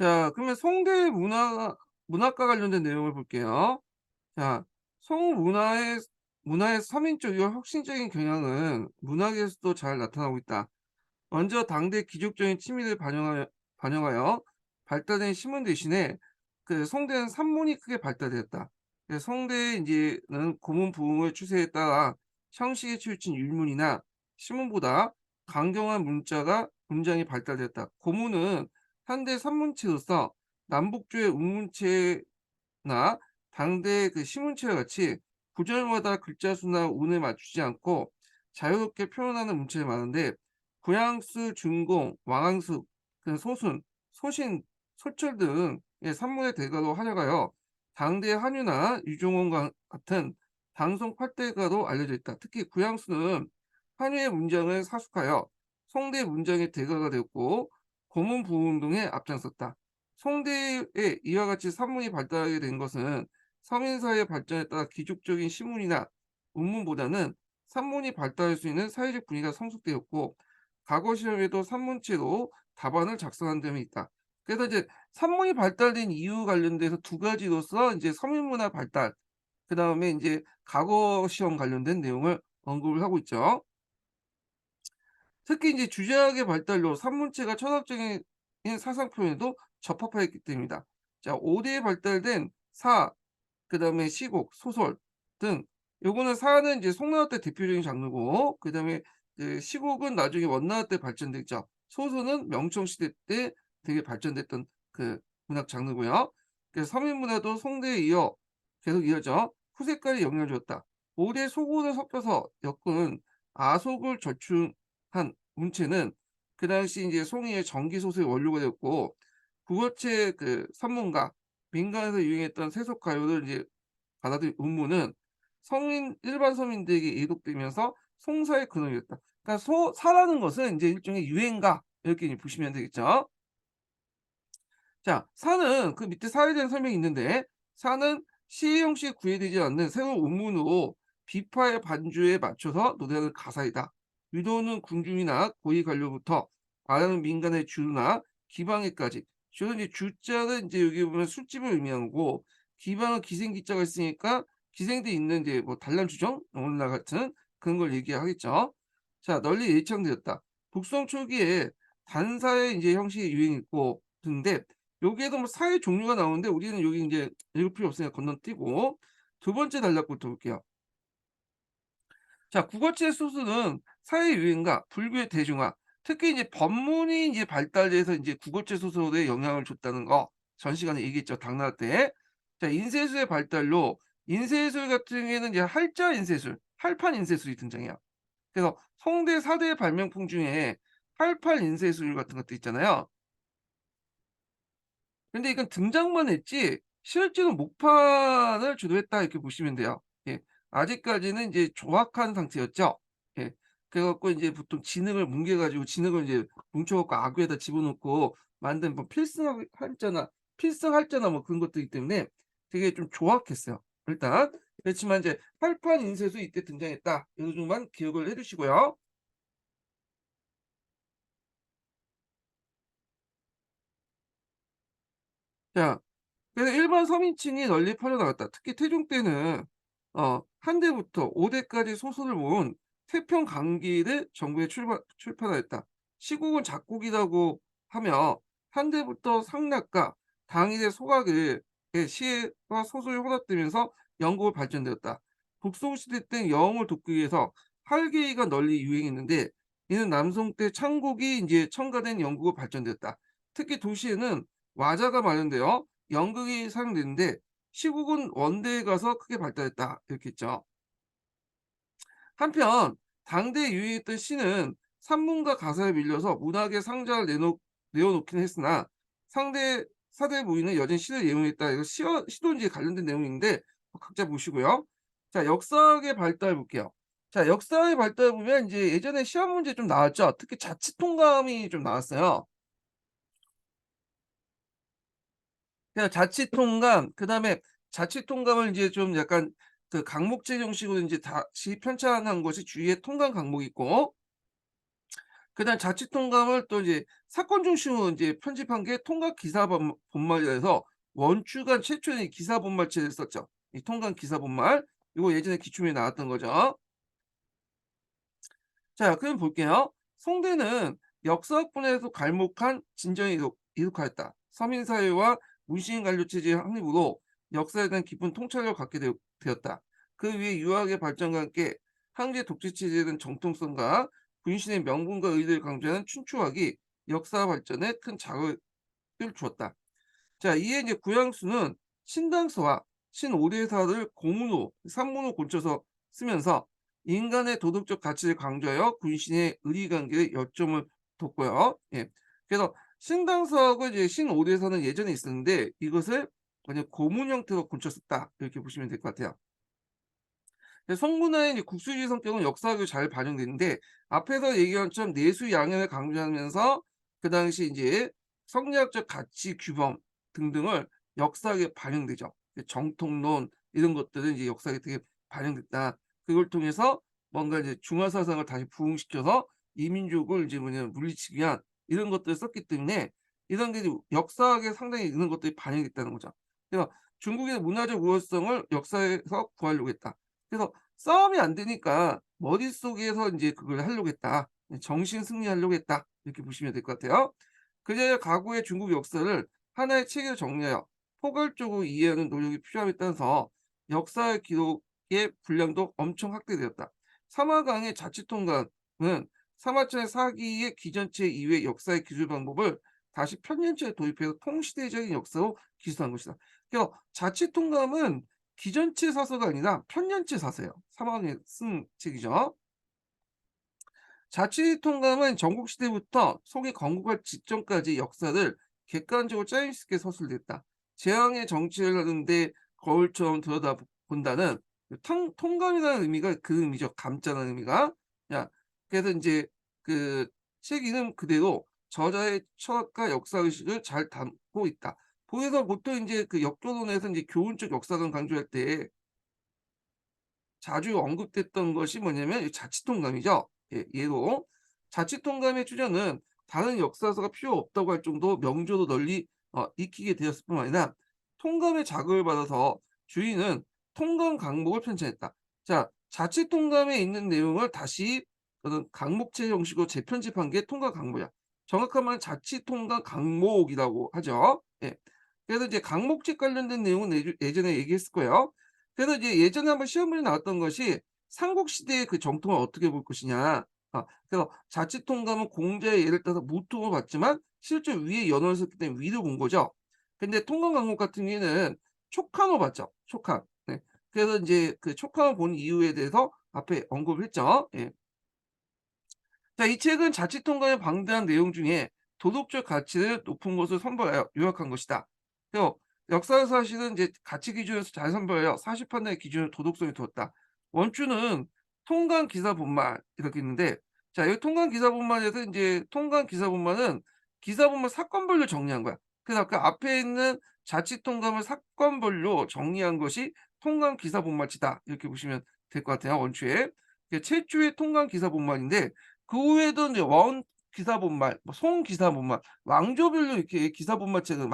자, 그러면 송대 문학과 관련된 내용을 볼게요. 자, 문화의 서민적이고 혁신적인 경향은 문학에서도 잘 나타나고 있다. 먼저 당대 귀족적인 취미를 반영하여 발달된 신문 대신에 그 송대는 산문이 크게 발달되었다. 송대의 이제는 고문 부흥의 추세에 따라 형식에 치우친 율문이나 신문보다 강경한 문장이 발달되었다. 고문은 현대 산문체로서 남북조의 운문체나 당대 그 신문체와 같이 구절마다 글자 수나 운에 맞추지 않고 자유롭게 표현하는 문체가 많은데 구양수, 준공, 왕항수, 그 소순, 소신, 소철 등의 산문의 대가로 활약하여 당대 한유나 유종원과 같은 당송 팔대가로 알려져 있다. 특히 구양수는 한유의 문장을 사숙하여 송대의 문장의 대가가 되었고 고문 부운동에 앞장섰다. 송대에 이와 같이 산문이 발달하게 된 것은 서민사회의 발전에 따라 기족적인 신문이나 운문보다는 산문이 발달할 수 있는 사회적 분위기가 성숙되었고 과거 시험에도 산문체로 답안을 작성한 점이 있다. 그래서 이제 산문이 발달된 이유 관련돼서 두 가지로서 이제 서민문화 발달, 그다음에 이제 과거 시험 관련된 내용을 언급을 하고 있죠. 특히 이제 주제학의 발달로 산문체가 철학적인 사상 표현에도 적합하였기 때문이다. 자, 5대에 발달된 그다음에 시곡, 소설 등 요거는 사는 이제 송나라 때 대표적인 장르고 그다음에 그 시곡은 나중에 원나라 때 발전됐죠. 소설은 명청 시대 때 되게 발전됐던 그 문학 장르고요. 그래서 서민 문화도 송대에 이어 계속 이어져 후세까지 영향을 줬다. 5대 소고를 섞여서 엮은 아속을 절충한 문체는 그 당시 이제 송이의 정기 소설의 원료가 되었고 국어체 그 산문가 민간에서 유행했던 세속 가요를 이제 받아들인 음모는 일반 서민들에게 이독되면서 송사의 근원이었다. 그러니까 사라는 것은 이제 일종의 유행가 이렇게 이제 보시면 되겠죠. 자, 사는 그 밑에 사에 대한 설명이 있는데 사는 시의 형식에 구애되지 않는 새로운 음문으로 비파의 반주에 맞춰서 노래하는 가사이다. 유도는 궁중이나 고위 관료부터 말하는 민간의 주나 기방에까지. 주로 이제 주자는 이제 여기 보면 술집을 의미하고 기방은 기생기자가 있으니까 기생돼 있는 이제 뭐 단란주정 오늘날 같은 그런 걸 얘기하겠죠. 자, 널리 예창되었다. 북송 초기에 단사의 이제 형식이 유행했고 근데 여기에도 뭐 사의 종류가 나오는데 우리는 여기 인제 읽을 필요 없으니까 건너뛰고 두 번째 단락부터 볼게요. 자, 국어체 소수는 사회 유행과 불교의 대중화, 특히 이제 법문이 이제 발달돼서 인제 국어체 소설에 영향을 줬다는 거 전 시간에 얘기했죠, 당나라 때. 자, 인쇄술의 발달로 인쇄술 같은 경우에는 이제 할자 인쇄술, 할판 인쇄술이 등장해요. 그래서 송대 4대 발명품 중에 할판 인쇄술 같은 것도 있잖아요. 근데 이건 등장만 했지 실제로 목판을 주도했다 이렇게 보시면 돼요. 예. 아직까지는 이제 조악한 상태였죠. 예. 그래 갖고 인제 보통 진흙을 뭉개 가지고 진흙을 이제 뭉쳐 갖고 아구에다 집어넣고 만든 뭐 필승할자나 뭐 그런 것들이기 때문에 되게 좀 조악했어요 일단. 그렇지만 이제 활판 인쇄소 이때 등장했다. 요 정도만 기억을 해 두시고요. 자, 그래서 일반 서민층이 널리 퍼져나갔다. 특히 태종 때는 한 대부터 5 대까지 소설을 모은 태평 강기를 정부에 출판하였다. 시국은 작곡이라고 하며 한 대부터 상락과 당일의 소각을 시와 소설이 혼합되면서 영국을 발전되었다. 북송시대 때 영을 돕기 위해서 활계가 널리 유행했는데 이는 남송 때 창곡이 이제 첨가된 영국으로 발전되었다. 특히 도시에는 와자가 많은데요. 연극이 사용되는데 시국은 원대에 가서 크게 발달했다 이렇게 했죠. 한편 당대에 유행했던 시는 산문과 가사에 밀려서 문학의 상자를 내어놓긴 했으나 상대 사대 부인은 여전히 시를 예용했다. 이거 시도 이제 관련된 내용인데 각자 보시고요. 자, 역사학의 발달 볼게요. 자, 역사의 발달 보면 이제 예전에 시험 문제 좀 나왔죠. 특히 자치통감이 좀 나왔어요. 그냥 자치통감 그다음에 자치통감을 이제 좀 약간 그 강목제 형식으로 인제 다시 편찬한 것이 주위에 통감 강목이 있고 그다음 자칫 통감을 또 이제 사건 중심으로 인제 편집한 게 통감 기사 본말이라서 원주간 최초의 기사 본말체를 썼죠. 이 통감 기사 본말. 요거 예전에 기출문제 나왔던 거죠. 자 그럼 볼게요. 송대는 역사학문에서 갈목한 진전을 이룩하였다. 서민사회와 문신 관료체제의 확립으로 역사에 대한 깊은 통찰력을 갖게 되었다. 그 위에 유학의 발전과 함께 황제 독재체제에 대한 정통성과 군신의 명분과 의리를 강조하는 춘추학이 역사 발전에 큰 자극을 주었다. 자 이에 이제 구양수는 신당서와 신오대사를 고문으로 산문으로 고쳐서 쓰면서 인간의 도덕적 가치를 강조하여 군신의 의리관계에 요점을 뒀고요. 예. 그래서 신당서하고 이제 신오대사는 예전에 있었는데 이것을 그냥 고문 형태로 고쳤었다. 이렇게 보시면 될 것 같아요. 성문화의 이제 국수주의 성격은 역사학에 잘 반영되는데 앞에서 얘기한 것처럼 내수 양연을 강조하면서 그 당시 이제 성리학적 가치 규범 등등을 역사학에 반영되죠. 정통론 이런 것들은 이제 역사학에 되게 반영됐다. 그걸 통해서 뭔가 이제 중화 사상을 다시 부흥시켜서 이민족을 이제 물리치기 위한 이런 것들을 썼기 때문에 이런 게 이제 역사학에 상당히 이런 것들이 반영됐다는 거죠. 그래서 중국의 문화적 우월성을 역사에서 구하려고 했다. 그래서 싸움이 안 되니까 머릿속에서 인제 그걸 하려고 했다. 정신 승리하려고 했다. 이렇게 보시면 될 것 같아요. 그제야 과거의 중국 역사를 하나의 체계로 정리하여 포괄적으로 이해하는 노력이 필요함에 따라서 역사의 기록의 분량도 엄청 확대되었다. 사마강의 자치통감은 사마천의 사기의 기전체 이후의 역사의 기술 방법을 다시 편년체에 도입해서 통시대적인 역사로 기술한 것이다. 그래서 자치통감은 기전체 사서가 아니라 편년체 사서예요. 사마강이 쓴 책이죠. 자치통감은 전국시대부터 송이 건국할 직전까지 역사를 객관적으로 짜임새 있게 서술됐다. 재앙의 정치를 하는데 거울처럼 들여다본다는 통감이라는 의미가 그 의미죠. 감자라는 의미가. 야, 그래서 인제 그 책 이름 그대로 저자의 철학과 역사의식을 잘 담고 있다. 그래서 보통 인제 그 역조론에서 인제 교훈적 역사관 강조할 때 자주 언급됐던 것이 뭐냐면 이 자치통감이죠. 예 예로 자치통감의 출현은 다른 역사서가 필요 없다고 할 정도로 명조로 널리 익히게 되었을 뿐만 아니라 통감의 자극을 받아서 주인은 통감 강목을 편찬했다. 자 자치통감에 있는 내용을 다시 어떤 강목체 형식으로 재편집한 게 통감 강목이야. 정확한 말은 자치통감 강목이라고 하죠. 예. 그래서 이제 강목책 관련된 내용은 예전에 얘기했을 거예요. 그래서 이제 예전에 한번 시험 문제 나왔던 것이 삼국시대의 그 정통을 어떻게 볼 것이냐. 그래서 자치통감은 공자의 예를 따서 무통을 봤지만 실제 위에 연원을 썼기 때문에 위를 본 거죠. 근데 통감강목 같은 경우에는 촉한을 봤죠. 촉한. 네. 그래서 인제 그 촉한을 본 이유에 대해서 앞에 언급을 했죠. 예. 자 이 책은 자치통감의 방대한 내용 중에 도덕적 가치를 높은 것을 선보여 요약한 것이다. 그래서 역사 사실은 이제 가치 기준에서 잘 선별하여 사실 판단의 기준을 도덕성에 두었다. 원주는 통감 기사 본말 이렇게 있는데 자 여기 통감 기사 본말에서 인제 통감 기사 본말은 기사 본말 사건별로 정리한 거야. 그래서 아까 앞에 있는 자치 통감을 사건별로 정리한 것이 통감 기사 본말치다. 이렇게 보시면 될 것 같아요 원초에. 이게 최초의 통감 기사 본말인데 그 후에도 인제 원 기사 본말, 뭐 송 기사 본말, 왕조별로 이렇게 기사 본말책을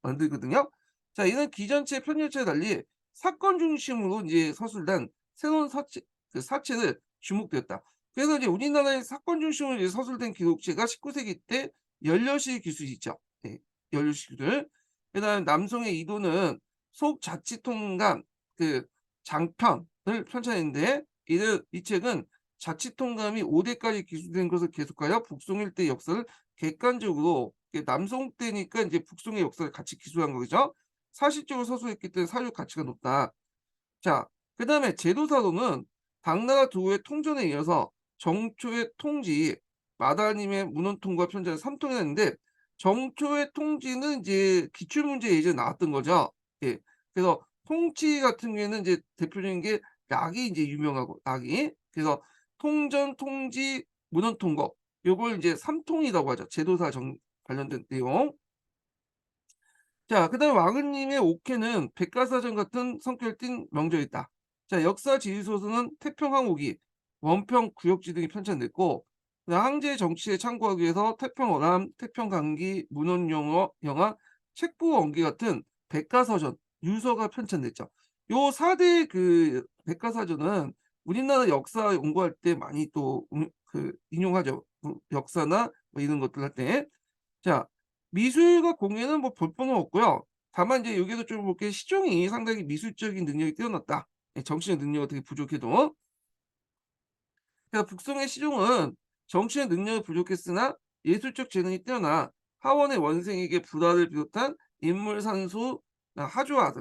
만들거든요. 자 이는 기전체 편년체와 달리 사건 중심으로 인제 서술된 새로운 사체를 주목되었다. 그래서 이제 우리나라의 사건 중심으로 이제 서술된 기록체가 19 세기 때 연려시 기술이 있죠. 예. 연려시 기술. 그다음에 남송의 이도는 속자치통감 그 장편을 편찬했는데 이를 이 책은 자치통감이 5 대까지 기술된 것을 계속하여 북송 일대 역사를 객관적으로 남송 때니까 인제 북송의 역사를 같이 기술한 거죠. 사실적으로 서술했기 때문에 사유적 가치가 높다. 자 그다음에 제도사로는 당나라 두의 통전에 이어서 정초의 통지, 마다님의 문헌통과 편찬을 3 통을 했는데 정초의 통지는 이제 기출문제에 예전에 나왔던 거죠. 예. 그래서 통치 같은 경우에는 이제 대표적인 게 락이 인제 유명하고 락이. 그래서 통전, 통지, 문헌통과 요걸 인제 3 통이라고 하죠. 제도사 관련된 내용. 자 그다음에 왕은님의 옥회는 백과사전 같은 성격을 띤 명작이다. 자 역사 지휘소서는 태평항옥이, 원평 구역지 등이 편찬됐고 항제 정치에 참고하기 위해서 태평어람, 태평강기, 문헌영화, 책부원기 같은 백과사전, 유서가 편찬됐죠. 요 4대 그 백과사전은 우리나라 역사 연구할 때 많이 또 인용하죠. 역사나 뭐 이런 것들 할 때. 자, 미술과 공예는 뭐 볼 바는 없고요. 다만 이제 여기서 좀 이렇게 시종이 상당히 미술적인 능력이 뛰어났다. 예, 정치적 능력이 되게 부족해도. 그러니까 북송의 시종은 정치의 능력이 부족했으나 예술적 재능이 뛰어나 하원의 원생에게 불화를 비롯한 인물 산수, 하주와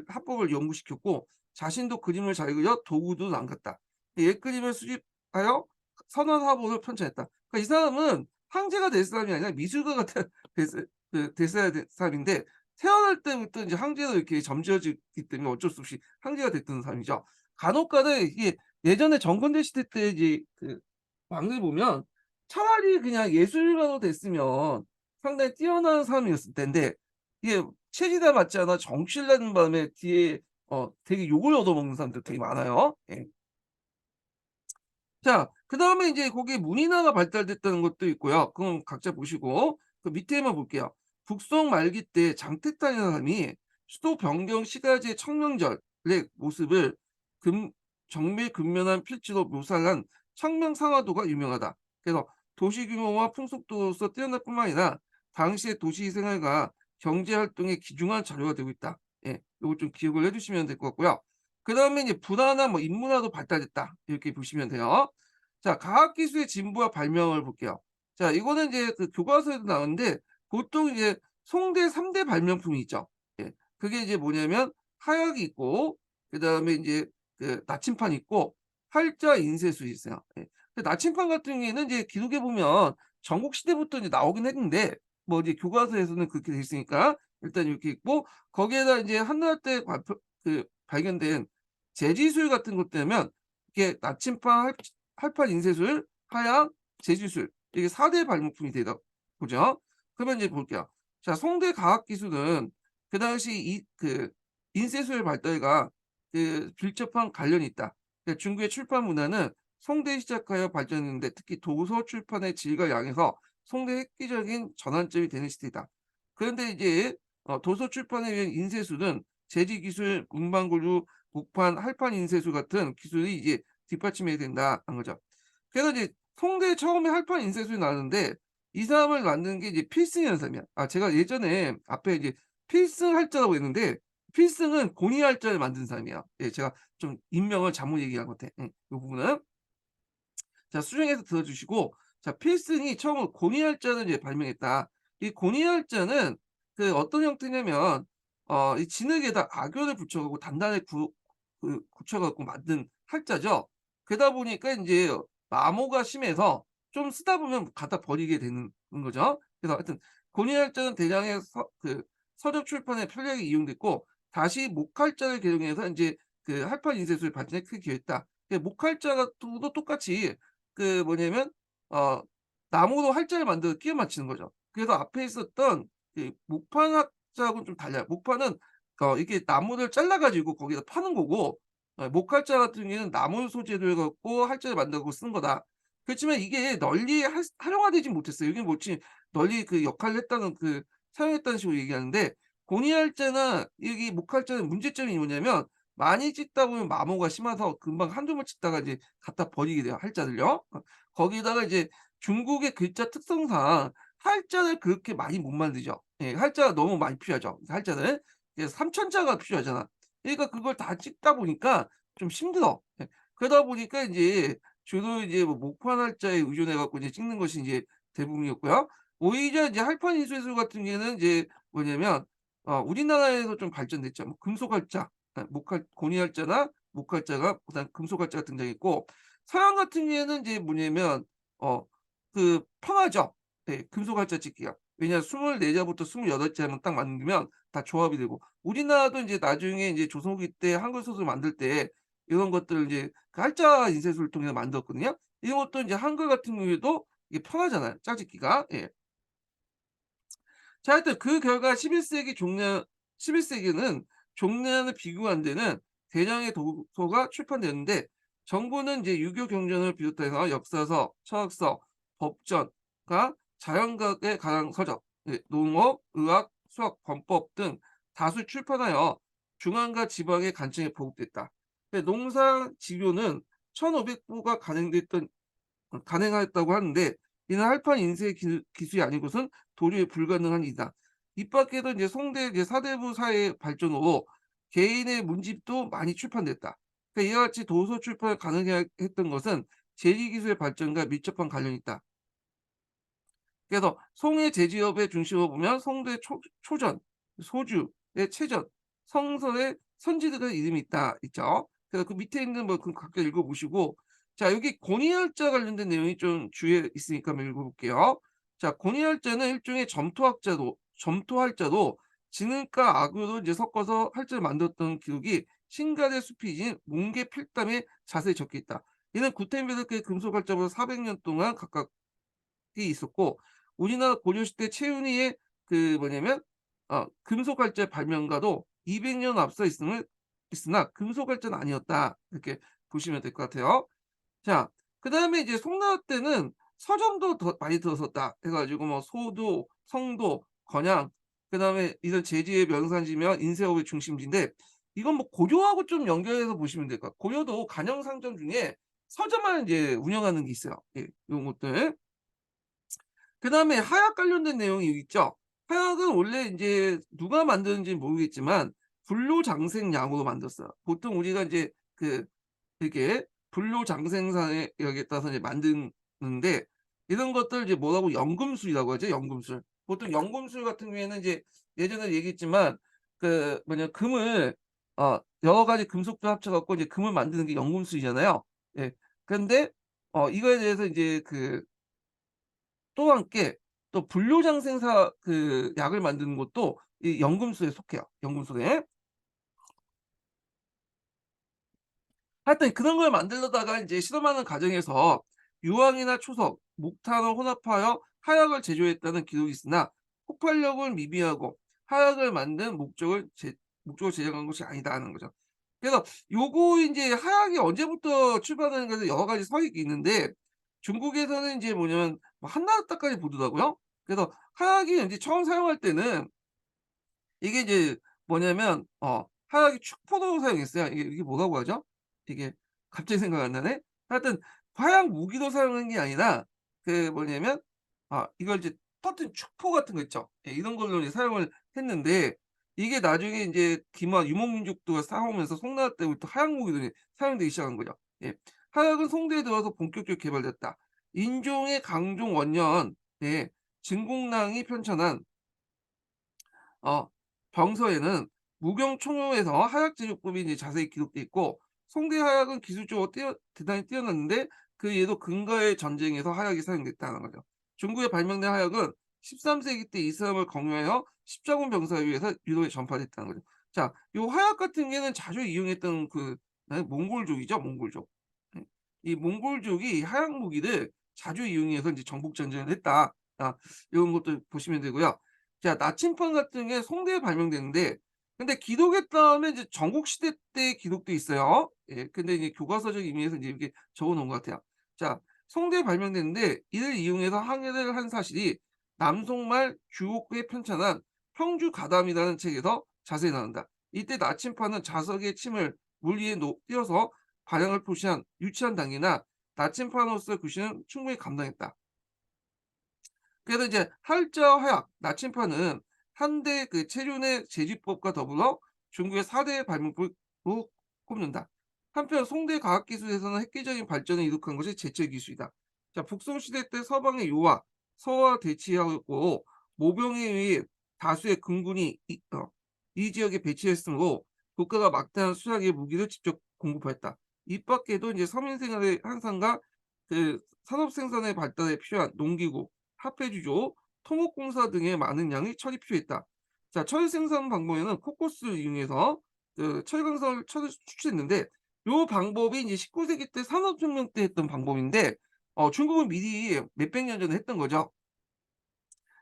합법을 연구시켰고 자신도 그림을 잘 그려 도구도 남겼다. 옛 그림을 수집하여 선언화본을 편찬했다. 그러니까 이 사람은 황제가 될 사람이 아니라 미술가가 됐어야 될 사람인데 태어날 때부터 이제 황제로 이렇게 점지어지기 때문에 어쩔 수 없이 황제가 됐던 사람이죠. 간혹가다 이게 예전에 정건대 시대 때 이제 왕들 보면 차라리 그냥 예술가로 됐으면 상당히 뛰어난 사람이었을 텐데 이게 체질에 맞지 않아 정치를 하는 바람에 뒤에 되게 욕을 얻어먹는 사람들 되게 많아요. 예. 자, 그다음에 인제 거기에 문인화가 발달됐다는 것도 있고요. 그건 각자 보시고 그 밑에만 볼게요. 북송 말기 때 장택단이라는 사람이 수도 변경 시가지의 청명절의 모습을 금 정밀 근면한 필지로 묘사를 한 청명상화도가 유명하다. 그래서 도시 규모와 풍속도로서 뛰어날 뿐만 아니라 당시의 도시 생활과 경제 활동에 기중한 자료가 되고 있다. 예. 요거 좀 기억을 해 두시면 될 것 같고요. 그다음에 이제 문화나 뭐 인문화도 발달했다. 이렇게 보시면 돼요. 자, 과학기술의 진보와 발명을 볼게요. 자, 이거는 이제 교과서에도 나오는데 보통 이제 송대 3대 발명품이 있죠. 예. 그게 이제 뭐냐면 하약이 있고 그다음에 인제 나침판이 있고 활자 인쇄술이 있어요. 예. 나침판 같은 경우에는 이제 기록에 보면 전국 시대부터 이제 나오긴 했는데 뭐 이제 교과서에서는 그렇게 돼 있으니까 일단 이렇게 있고 거기에다 인제 한나라 때 발견된 재지술 같은 것 때면 이게 나침판 활판 인쇄술, 하양, 재주술 이게 4대 발명품이 되다 보죠. 그러면 이제 볼게요. 자, 송대 과학기술은 그 당시 인쇄술 발달과 밀접한 관련이 있다. 중국의 출판 문화는 송대에 시작하여 발전했는데 특히 도서 출판의 질과 양에서 송대의 획기적인 전환점이 되는 시대이다. 그런데 이제 도서 출판에 의한 인쇄술은 재지기술, 문방구류, 목판, 할판 인쇄술 같은 기술이 이제 뒷받침해야 된다는 거죠. 그래서 이제 송대에 처음에 할판 인쇄술이 나왔는데 이 사람을 만든 게 이제 필승이라는 사람이야. 아, 제가 예전에 앞에 이제 필승할자라고 했는데 필승은 공의할자를 만든 사람이야. 예, 제가 좀 인명을 잘못 얘기한 것 같아. 예, 요 부분은. 자, 수정해서 들어주시고 자, 필승이 처음으로 공의할자를 이제 발명했다. 이 공의할자는 어떤 형태냐면 이 진흙에다 악연을 붙여 갖고 단단하게 굳혀 갖고 만든 할자죠. 그러다 보니까 인제 마모가 심해서 좀 쓰다 보면 갖다 버리게 되는 거죠. 그래서 하여튼 공의할자는 대량의 서적 출판에 편리하게 이용됐고 다시 목할자를 개종해서 인제 할판 인쇄술의 발전에 크게 기여했다. 목할자 같은 것도 똑같이 뭐냐면 어 나무로 활자를 만들어 끼워 맞추는 거죠. 그래서 앞에 있었던 목판 학자하고는 좀 달라요. 목판은 이게 나무를 잘라 가지고 거기다 파는 거고 목할자 같은 경우에는 나무 소재로 해 갖고 할자를 만들어 갖고 쓰는 거다. 그렇지만 이게 널리 활용화되진 못했어요. 여기는 뭐지 널리 역할을 했다는 사용했다는 식으로 얘기하는데 공이할자나 여기 목할자는 문제점이 뭐냐면 많이 찢다 보면 마모가 심해서 금방 한두 번 찢다가 이제 갖다 버리게 돼요, 할자를요. 거기다가 이제 중국의 글자 특성상 할자를 그렇게 많이 못 만들죠. 예, 할자가 너무 많이 필요하죠, 할자는. 그래서 3천 자가 필요하잖아. 그러니까 그걸 다 찍다 보니까 좀 힘들어. 예. 그러다 보니까 인제 주로 이제 뭐 목판 할자에 의존해 갖고 이제 찍는 것이 인제 대부분이었고요. 오히려 이제 할판 인쇄술 같은 경우에는 인제 뭐냐면 우리나라에서 좀 발전됐죠. 뭐 금속 할자, 목할 고니 할자나 목 할자가 그다음 금속 할자가 등장했고 서양 같은 경우에는 이제 뭐냐면 어 편하죠. 예, 금속 할자 찍기가. 왜냐하면 24 자부터 28 자만 딱 만들면 다 조합이 되고 우리나라도 인제 나중에 인제 조선 후기 때 한글 소설 만들 때 이런 것들을 인제 할자 인쇄술을 통해서 만들었거든요. 이런 것도 인제 한글 같은 경우에도 이게 편하잖아요, 짜집기가. 예. 자, 하여튼 그 결과 11 세기는 종래와는 비교가 안 되는 대량의 도서가 출판되었는데 정부는 이제 유교 경전을 비롯해서 역사서, 철학서, 법전가, 자연과학의 가장 서적, 농업, 의학, 수학, 범법 등 다수 출판하여 중앙과 지방의 관청에 보급됐다. 농사 지교는 1,500부가 가능하였다고 하는데 이는 할판 인쇄 기술이 아니고선 도저히 불가능한 일이다. 이 밖에도 이제 송대 이제 사대부 사회의 발전으로 개인의 문집도 많이 출판됐다. 그러니까 이와 같이 도서 출판을 가능했던 것은 제리 기술의 발전과 밀접한 관련이 있다. 그래서 송의 제지업의 중심으로 보면 송도의 초전, 소주의 채전, 성서의 선지들의 이름이 있죠. 그래서 그 밑에 있는 뭐 그 각각 읽어보시고, 자 여기 권위할자 관련된 내용이 좀 주에 있으니까 한번 읽어볼게요. 자 권위할자는 일종의 점토할자도 진흙과 악으로 이제 섞어서 할자를 만들었던 기록이 신갈의 숲이진 몽계 필담에 자세히 적혀 있다. 이는 구텐베르크의 금속할자보다 400년 동안 각각 있었고 우리나라 고려시대 최은희의 그 뭐냐면 금속할자 발명과도 200년 앞서 있으나 금속할자는 아니었다. 이렇게 보시면 될 것 같아요. 자 그다음에 이제 송나라 때는 서점도 더 많이 들어섰다 해 가지고 뭐 소도, 성도, 건양 그다음에 이런 제지의 명산지며 인쇄업의 중심지인데 이건 뭐 고려하고 좀 연결해서 보시면 될 것 같아요. 고려도 간영 상점 중에 서점을 이제 운영하는 게 있어요. 예 요런 것들. 그다음에 하약 관련된 내용이 있죠. 하약은 원래 인제 누가 만드는지는 모르겠지만 불로장생약으로 만들었어요. 보통 우리가 인제 이렇게 불로장생사에 여기에 따라서 이제 만드는데 이런 것들 이제 뭐라고 연금술이라고 하죠, 연금술. 보통 연금술 같은 경우에는 이제 예전에 얘기했지만 금을 여러 가지 금속들 합쳐 갖고 이제 금을 만드는 게 연금술이잖아요. 예. 근데 이거에 대해서 이제 또 함께 또 불로장생사 약을 만드는 것도 이 연금술에 속해요, 연금술에. 하여튼 그런 걸 만들려다가 인제 실험하는 과정에서 유황이나 초석, 목탄을 혼합하여 하약을 제조했다는 기록이 있으나 폭발력은 미비하고 하약을 만든 목적을 제작한 것이 아니다는 거죠. 그래서 요거 인제 하약이 언제부터 출발하는가에서 여러 가지 서익이 있는데 중국에서는 인제 뭐냐면 뭐 한나라 때까지 보더라고요. 그래서 하약이 인제 처음 사용할 때는 이게 이제 뭐냐면 화약이 축포도 사용했어요. 이게 뭐라고 하죠? 이게 갑자기 생각이 안 나네. 하여튼 화약 무기로 사용한 게 아니라 뭐냐면 이걸 이제 터뜨린 축포 같은 거 있죠. 예 이런 걸로 이제 사용을 했는데 이게 나중에 인제 김화 유목민족도 싸우면서 송나라 때부터 화약 무기들이 사용되기 시작한 거죠. 예. 화약은 송대에 들어와서 본격적으로 개발됐다. 인종의 강종 원년에 진공랑이 편찬한 어 병서에는 무경총효에서 하약 제조법이 이제 자세히 기록돼 있고 송대 하약은 기술적으로 대단히 뛰어났는데 그 예도 근거의 전쟁에서 하약이 사용됐다는 거죠. 중국에 발명된 하약은 13세기 때 이슬람을 공유하여 십자군 병사에 의해서 유도에 전파됐다는 거죠. 자, 요 하약 같은 경우에는 자주 이용했던 몽골족이죠, 몽골족. 예. 이 몽골족이 하약 무기를 자주 이용해서 이제 정복 전쟁을 했다. 요런 것도 보시면 되고요. 자 나침반 같은 게 송대에 발명됐는데 근데 기록에 따르면 이제 전국시대 때 기록도 있어요. 예 근데 이제 교과서적 의미에서 이제 이렇게 적어 놓은 것 같아요. 자 송대에 발명됐는데 이를 이용해서 항해를 한 사실이 남송말 주옥에 편찬한 평주가담이라는 책에서 자세히 나온다. 이때 나침반은 자석의 침을 물 위에 띄어서 발양을 표시한 유치한 단계나 나침반으로서의 구실은 충분히 감당했다. 그래서 이제 할자 화약, 나침판은 한대 체륜의 제지법과 더불어 중국의 4대 발명품으로 꼽는다. 한편 송대 과학기술에서는 획기적인 발전을 이룩한 것이 제철 기술이다. 자, 북송시대 때 서방의 요하, 서와 대치하고 모병에 의해 다수의 군군이 이 지역에 배치했으므로 국가가 막대한 수량의 무기를 직접 공급하였다. 이 밖에도 이제 서민 생활의 향상과 산업 생산의 발달에 필요한 농기구, 화폐주조, 토목공사 등의 많은 양의 철이 필요했다. 자, 철 생산 방법에는 코코스를 이용해서 철을 추출했는데 요 방법이 이제 19세기 때 산업혁명 때 했던 방법인데 중국은 미리 몇백 년 전에 했던 거죠.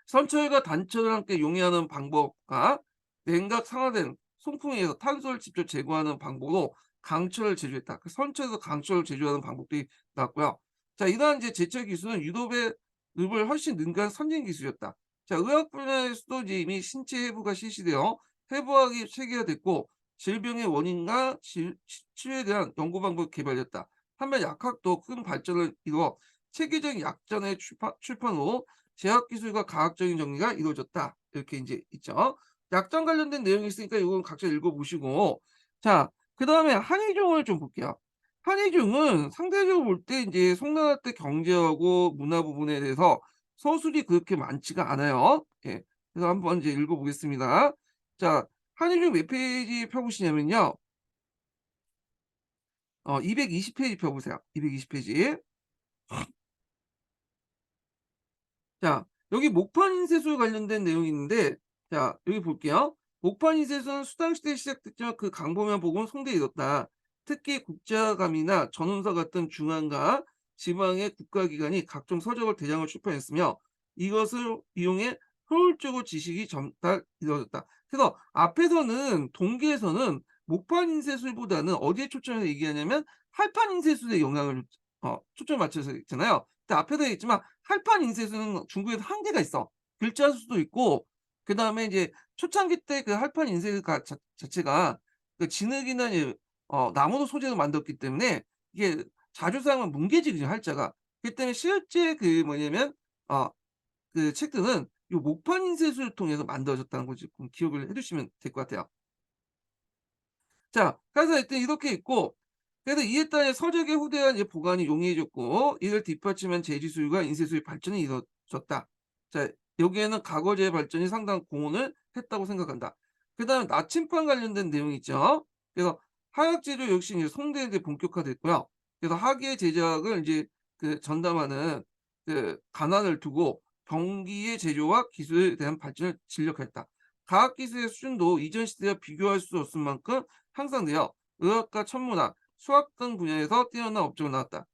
선철과 단철을 함께 용이하는 방법과 냉각 상화된 송풍에서 탄소를 직접 제거하는 방법으로 강철을 제조했다. 그 선처에서 강철을 제조하는 방법들이 나왔고요. 자, 이러한 이제 제철 기술은 유럽의 을 훨씬 능가한 선진 기술이었다. 자, 의학 분야에서도 이제 이미 신체 해부가 실시되어 해부학이 체계화됐고 질병의 원인과 치료에 대한 연구 방법이 개발됐다. 한편 약학도 큰 발전을 이루어 체계적인 약전의 출판 후 제약 기술과 과학적인 정리가 이루어졌다. 이렇게 이제 있죠. 약전 관련된 내용이 있으니까 이건 각자 읽어보시고, 자, 그다음에 한의종을 좀 볼게요. 한의종은 상대적으로 볼 때 이제 송나라 때 경제하고 문화 부분에 대해서 서술이 그렇게 많지가 않아요. 예. 그래서 한번 이제 읽어보겠습니다. 자, 한의종 몇 페이지 펴보시냐면요. 220 페이지 펴보세요. 220 페이지. 자, 여기 목판인쇄술 관련된 내용이 있는데, 자, 여기 볼게요. 목판인쇄술은 수당시대에 시작됐지만 그 강범한 복음은 송대에 이뤘다. 특히 국자감이나 전운서 같은 중앙과 지방의 국가기관이 각종 서적을 대량으로 출판했으며 이것을 이용해 효율적으로 지식이 전달 이루어졌다. 그래서 앞에서는 동기에서는 목판인쇄술보다는 어디에 초점을 얘기하냐면 할판인쇄술에 영향을 초점을 맞춰서 있잖아요. 근데 앞에도 얘기했지만 할판 인쇄술은 중국에도 한계가 있어. 글자 수도 있고 그다음에 이제 초창기 때 그 할판 인쇄가 자체가 그 진흙이나 이제 나무로 소재로 만들었기 때문에 이게 자주 사용하면 뭉개지거든요, 할자가. 그렇기 때문에 실제 그 뭐냐면 어 그 책들은 요 목판 인쇄술을 통해서 만들어졌다는 걸 조금 기억을 해 두시면 될 것 같아요. 자, 그래서 하여튼 이렇게 있고 그래서 이에 따라 서적의 후대한 이제 보관이 용이해졌고 이를 뒷받침한 제지술과 인쇄술의 발전이 이루어졌다. 자, 여기에는 과거제의 발전이 상당한 공헌을 했다고 생각한다. 그다음에 나침반 관련된 내용이 있죠. 그래서 하약 제조 역시 이제 송대에 이제 본격화됐고요. 그래서 학예 제작을 이제 그 전담하는 그 관한을 두고 병기의 제조와 기술에 대한 발전을 진력했다. 과학 기술의 수준도 이전 시대와 비교할 수 없을 만큼 향상되어 의학과 천문학, 수학 등 분야에서 뛰어난 업적을 낳았다.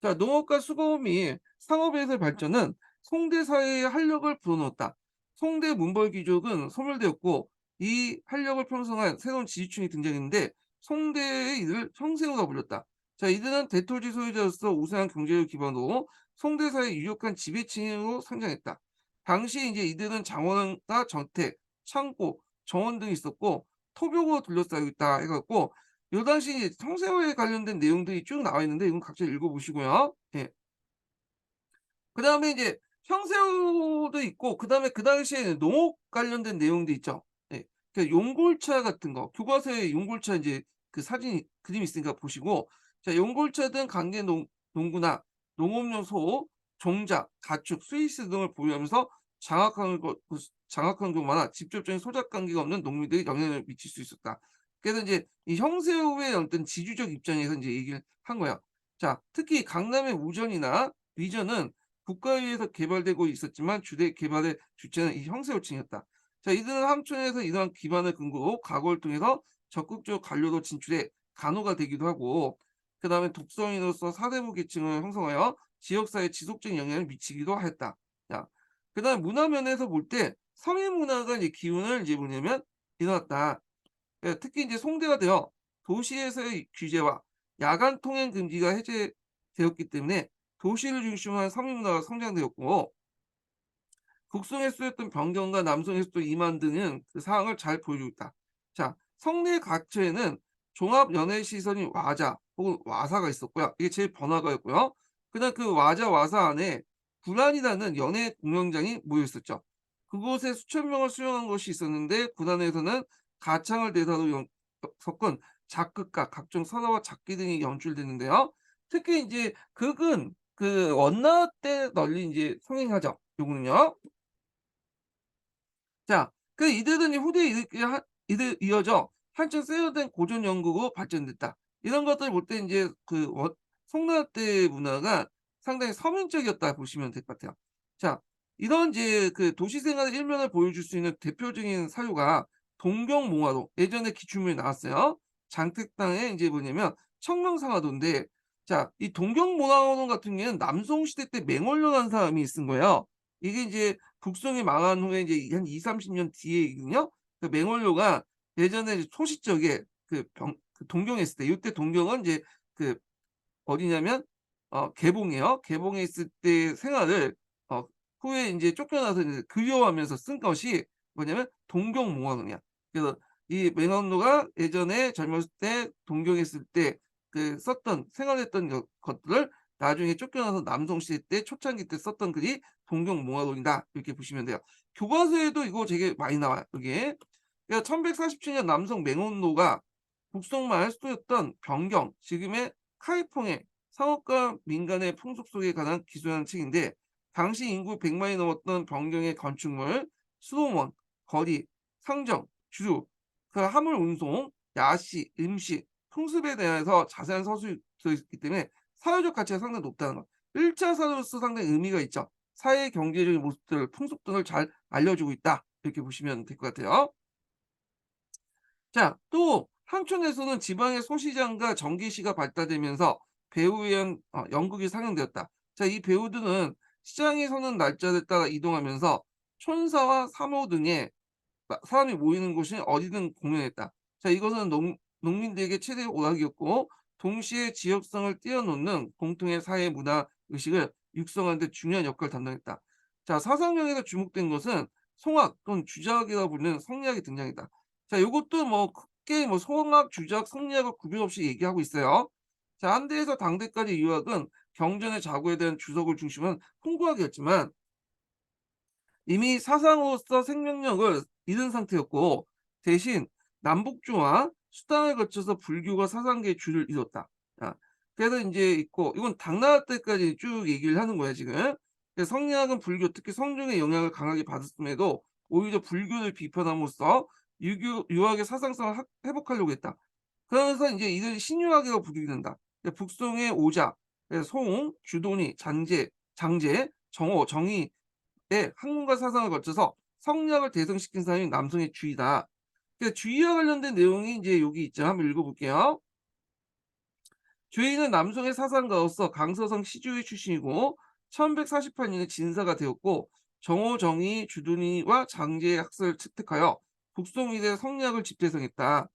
자, 농업과 수공업이 상업에서의 발전은 송대 사회의 활력을 불어넣었다. 송대 문벌 귀족은 소멸되었고 이 활력을 편성한 새로운 지지층이 등장했는데 송대의 이들 형세호가 불렸다. 자, 이들은 대토지 소유자로서 우수한 경제를 기반으로 송대 사회의 유력한 지배층으로 성장했다. 당시 이제 이들은 장원과 저택, 창고, 정원 등이 있었고 토벽으로 둘러싸여 있다 해갖고 요 당시 성세호에 관련된 내용들이 쭉 나와 있는데 이건 각자 읽어보시고요. 예. 그다음에 이제 형세호도 있고 그다음에 그 당시에 농업 관련된 내용도 있죠. 예. 그 용골차 같은 거 교과서에 용골차 인제 그 사진 그림이 있으니까 보시고 자 용골차 등 강계 농구나 농업용 소, 종자, 가축, 스위스 등을 보유하면서 장악한 경우마다 직접적인 소작 관계가 없는 농민들이 영향을 미칠 수 있었다. 그래서 인제 이 형세호의 어떤 지주적 입장에서 인제 얘기를 한 거야. 자 특히 강남의 우전이나 위전은 국가에 의해서 개발되고 있었지만 주된 개발의 주체는 이 형세호층이었다. 자, 이들은 함촌에서 이러한 기반을 근거로 과거를 통해서 적극적 관료로 진출해 간호가 되기도 하고 그다음에 독서인으로서 사대부 계층을 형성하여 지역사회에 지속적인 영향을 미치기도 했다. 자, 그다음에 문화 면에서 볼 때 서민 문화가 이제 기운을 이제 뭐냐면 일어났다. 예, 특히 이제 송대가 되어 도시에서의 규제와 야간 통행 금지가 해제되었기 때문에 도시를 중심으로 한 서민 문화가 성장되었고 북송에 쓰였던 변경과 남송에 쓰였던 이만 등은 그 사항을 잘 보여주고 있다. 자, 성내 각처에는 종합연회시설인 와자 혹은 와사가 있었고요. 이게 제일 번화가였고요. 그다음 그 와자 와사 안에 군안이라는 연예 공연장이 모여 있었죠. 그곳에 수천 명을 수용한 것이 있었는데 군안에서는 가창을 대사로 섞은 작극과 각종 선화와 작기 등이 연출됐는데요. 특히 이제 극은 그 원나 때 널리 인제 성행하죠. 요거는요. 자, 그 이들은 이 후대에 이어져 한층 세련된 고전 연극으로 발전됐다. 이런 것들을 볼 때 인제 그 송나라 때 문화가 상당히 서민적이었다 보시면 될 것 같아요. 자, 이런 이제 그 도시 생활의 일면을 보여줄 수 있는 대표적인 사료가 동경몽화로 예전에 기출문에 나왔어요. 장택당에 인제 뭐냐면 청명상화도인데 자, 이 동경몽화론 같은 경우에는 남송시대 때 맹월로라는 사람이 쓴 거예요. 이게 인제 북송이 망한 후에 이제 한 20-30년 뒤에 거든요. 그 맹원료가 예전에 이제 소시적에 그 그 동경했을 때 이때 동경은 이제 그 어디냐면 개봉이에요. 개봉에 있을 때 생활을 어 후에 인제 쫓겨나서 이제 그리워하면서 쓴 것이 뭐냐면 동경몽화론이야. 그래서 이 맹원노가 예전에 젊었을 때 동경했을 때 그 썼던 생활했던 것들을 나중에 쫓겨나서 남성 시대 때 초창기 때 썼던 글이 동경몽화론이다. 이렇게 보시면 돼요. 교과서에도 이거 되게 많이 나와요, 여기에. 그러니까 1147년 남성 맹원노가 북송마을 수도였던 변경, 지금의 카이퐁의 상업과 민간의 풍속 속에 관한 기술하는 책인데 당시 인구 100만이 넘었던 변경의 건축물, 수도원, 거리, 상점, 주류, 그 화물 운송, 야시, 음식, 풍습에 대해서 자세한 서술이 있기 때문에 사회적 가치가 상당히 높다는 것. 1차 사료로서 상당히 의미가 있죠. 사회 경제적인 모습들, 풍습 등을 잘 알려주고 있다. 이렇게 보시면 될 것 같아요. 자, 또 함촌에서는 지방의 소시장과 전기시가 발달되면서 배우에 의한 연극이 상영되었다. 자, 이 배우들은 시장에 서는 날짜에 따라 이동하면서 촌사와 사모 등의 사람이 모이는 곳이 어디든 공연했다. 자, 이것은 농민들에게 최대의 오락이었고 동시에 지역성을 뛰어넘는 공통의 사회 문화 의식을 육성하는 데 중요한 역할을 담당했다. 자, 사상력에서 주목된 것은 송악 또는 주작이라고 부르는 성리학이 등장했다. 자, 요것도 뭐 크게 뭐 송악, 주작, 성리학을 구별 없이 얘기하고 있어요. 자, 한대에서 당대까지 유학은 경전의 자고에 대한 주석을 중심은 풍부하게 했지만 이미 사상으로서 생명력을 잃은 상태였고 대신 남북조와 수단을 거쳐서 불교가 사상계의 줄을 이뤘다. 아, 그래서 인제 있고 이건 당나라 때까지 쭉 얘기를 하는 거야 지금. 그래서 성리학은 불교 특히 성종의 영향을 강하게 받았음에도 오히려 불교를 비판함으로써 유교 유학의 사상성을 회복하려고 했다. 그러면서 인제 이들이 신유학이라고 부르게 된다. 북송의 오자, 송, 주도니, 잔재, 장제, 정오, 정의 의 학문과 사상을 거쳐서 성리학을 대성시킨 사람이 남성의 주의다. 그러니까 주의와 관련된 내용이 인제 여기 있죠. 한번 읽어 볼게요. 주의는 남성의 사상가로서 강서성 시주의 출신이고 1148 년에 진사가 되었고 정오, 정의, 주둔이와 장제의 학설을 습득하여 북송 이래 성리학을 집대성했다.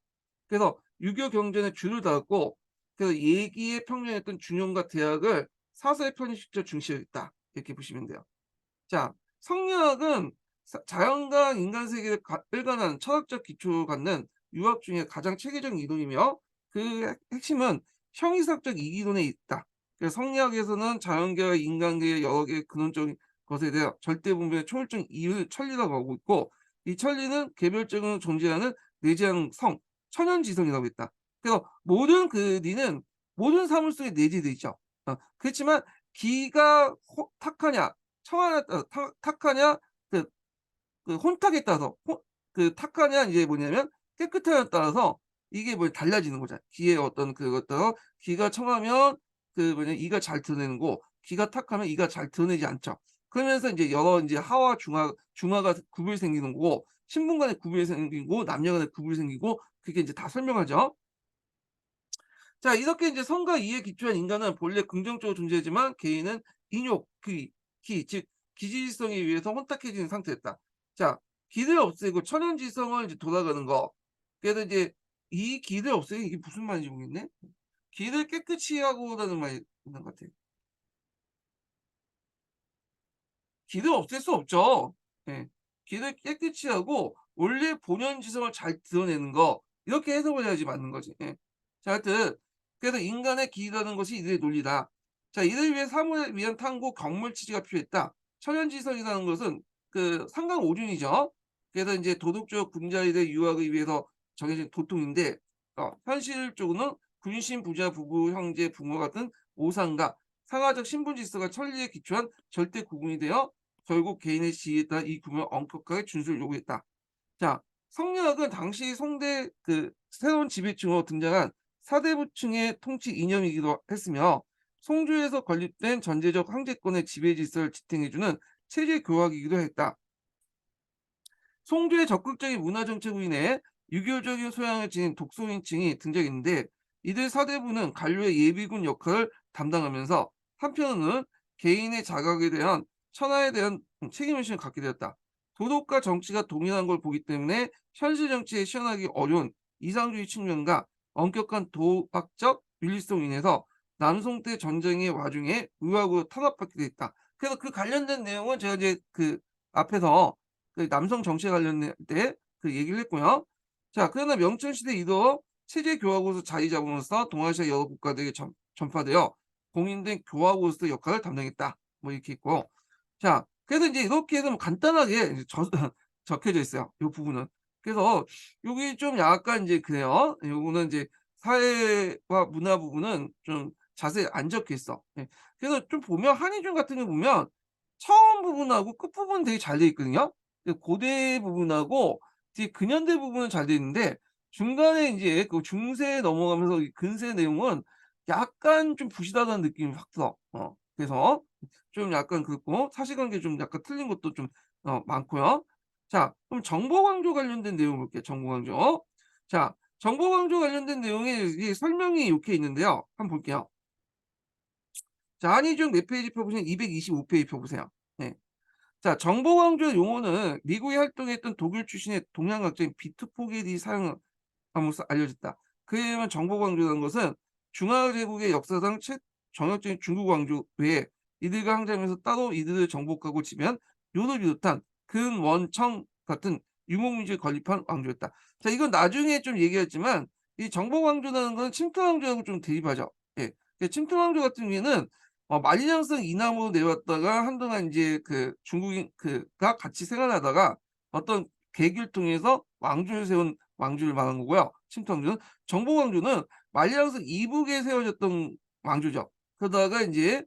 그래서 유교 경전에 줄을 달았고 그래서 예기에 평정했던 중용과 대학을 사서에 편입시켜 중시했다. 이렇게 보시면 돼요. 자, 성리학은 자연과 인간 세계를 일관한 철학적 기초를 갖는 유학 중에 가장 체계적인 이론이며 그 핵심은 형이삭적 이기론에 있다. 그래서 성리학에서는 자연계와 인간계의 여러 개의 근원적인 것에 대해 절대분명의 초월적 이유 천리라고 하고 있고 이 천리는 개별적으로 존재하는 내재하는 성, 천연지성이라고 했다. 그래서 모든 그 리는 모든 사물 속에 내재되어 있죠. 그렇지만 기가 탁하냐 청하냐에 따라 탁하냐 그 혼탁에 따라서 탁하냐 이제 뭐냐면 깨끗하냐에 따라서 이게 뭐 달라지는 거잖아요. 기의 어떤 그것 따라 기가 청하면 그 뭐냐 이가 잘 드러내는 거고 기가 탁하면 이가 잘 드러내지 않죠. 그러면서 인제 여러 인제 하와 중하가 구분이 생기는 거고 신분 간에 구분이 생기고 남녀 간에 구분이 생기고 그게 인제 다 설명하죠. 자, 이렇게 이제 성과 이에 기초한 인간은 본래 긍정적으로 존재하지만 개인은 인욕, 즉 기질성에 의해서 혼탁해진 상태였다. 자, 기를 없애고 천연지성을 이제 돌아가는 거. 그래서 이제 이 기를 없애기 이게 무슨 말인지 모르겠네. 기를 깨끗이 하고라는 말이 있는 것 같아요. 기를 없앨 수 없죠. 예. 기를 깨끗이 하고 원래 본연 지성을 잘 드러내는 거 이렇게 해석을 해야지 맞는 거지. 예. 자 하여튼 그래서 인간의 기라는 것이 이들의 논리다. 자 이를 위해 사물을 위한 탐구 경물 지지가 필요했다. 천연지성이라는 것은 그 상강오륜이죠. 그래서 인제 도덕적 군자들의 유학을 위해서 정해진 도통인데 현실적으로는 군신, 부자, 부부, 형제, 부모 같은 오상과 상하적 신분 질서가 천리에 기초한 절대 구분이 되어 결국 개인의 지위에 따라 이 구분을 엄격하게 준수를 요구했다. 자, 성리학은 당시 송대 그 새로운 지배층으로 등장한 사대부층의 통치 이념이기도 했으며 송주에서 건립된 전제적 황제권의 지배 질서를 지탱해 주는 체제 교학이기도 했다. 송주의 적극적인 문화 정책으로 인해 유교적인 소양을 지닌 독소인층이 등장했는데 이들 사대부는 관료의 예비군 역할을 담당하면서 한편으로는 개인의 자각에 대한 천하에 대한 책임의식을 갖게 되었다. 도덕과 정치가 동일한 걸 보기 때문에 현실 정치에 시연하기 어려운 이상주의 측면과 엄격한 도학적 윤리성으로 인해서 남송 때 전쟁의 와중에 의학으로 탄압받게 됐다. 그래서 그 관련된 내용은 제가 이제 그 앞에서 그 남성 정치에 관련된 때 그 얘기를 했고요. 자, 그러나 명천 시대 이후 체제 교화국으로서 자리 잡으면서 동아시아 여러 국가들에게 전파되어 공인된 교화국으로서 역할을 담당했다. 뭐 이렇게 있고. 자, 그래서 인제 이렇게 해서 뭐 간단하게 이제 적혀져 있어요, 요 부분은. 그래서 요게 좀 약간 인제 그래요. 요거는 인제 사회와 문화 부분은 좀 자세히 안 적혀 있어. 예. 그래서 좀 보면 한의중 같은 거 보면 처음 부분하고 끝 부분은 되게 잘 돼 있거든요. 그 고대 부분하고 뒤에 근현대 부분은 잘 돼 있는데 중간에 인제 그 중세에 넘어가면서 이 근세 내용은 약간 좀 부실하다는 느낌이 확 들어. 그래서 좀 약간 그렇고 사실관계 좀 약간 틀린 것도 좀 많고요. 자, 그럼 정보 강조 관련된 내용 볼게요, 정보 강조. 자, 정보 강조 관련된 내용에 이 설명이 이렇게 있는데요. 한번 볼게요. 자, 한의중 몇 페이지 펴 보시면 225 페이지 펴 보세요. 네. 자, 정보 강조 용어는 미국에 활동했던 독일 출신의 동양학자인 비트 포겔이 사용함으로써 알려졌다. 그에 의하면 정보 강조라는 것은 중화 제국의 역사상 전형적인 중국 왕조 외에 이들과 항쟁하면서 따로 이들을 정복하고 지배한 요를 비롯한 근, 원, 청 같은 유목민주에 건립한 왕조였다. 자, 이건 나중에 좀 얘기했지만 이 정복 왕조라는 건 침투 왕조하고 좀 대립하죠. 예. 침투 왕조 같은 경우에는 만리장성 이남으로 내려왔다가 한동안 인제 그 중국인 가 같이 생활하다가 어떤 계기를 통해서 왕조를 세운 왕조를 말하는 거고요. 침투 왕조는. 정복 왕조는 만리장성 이북에 세워졌던 왕조죠. 그러다가 인제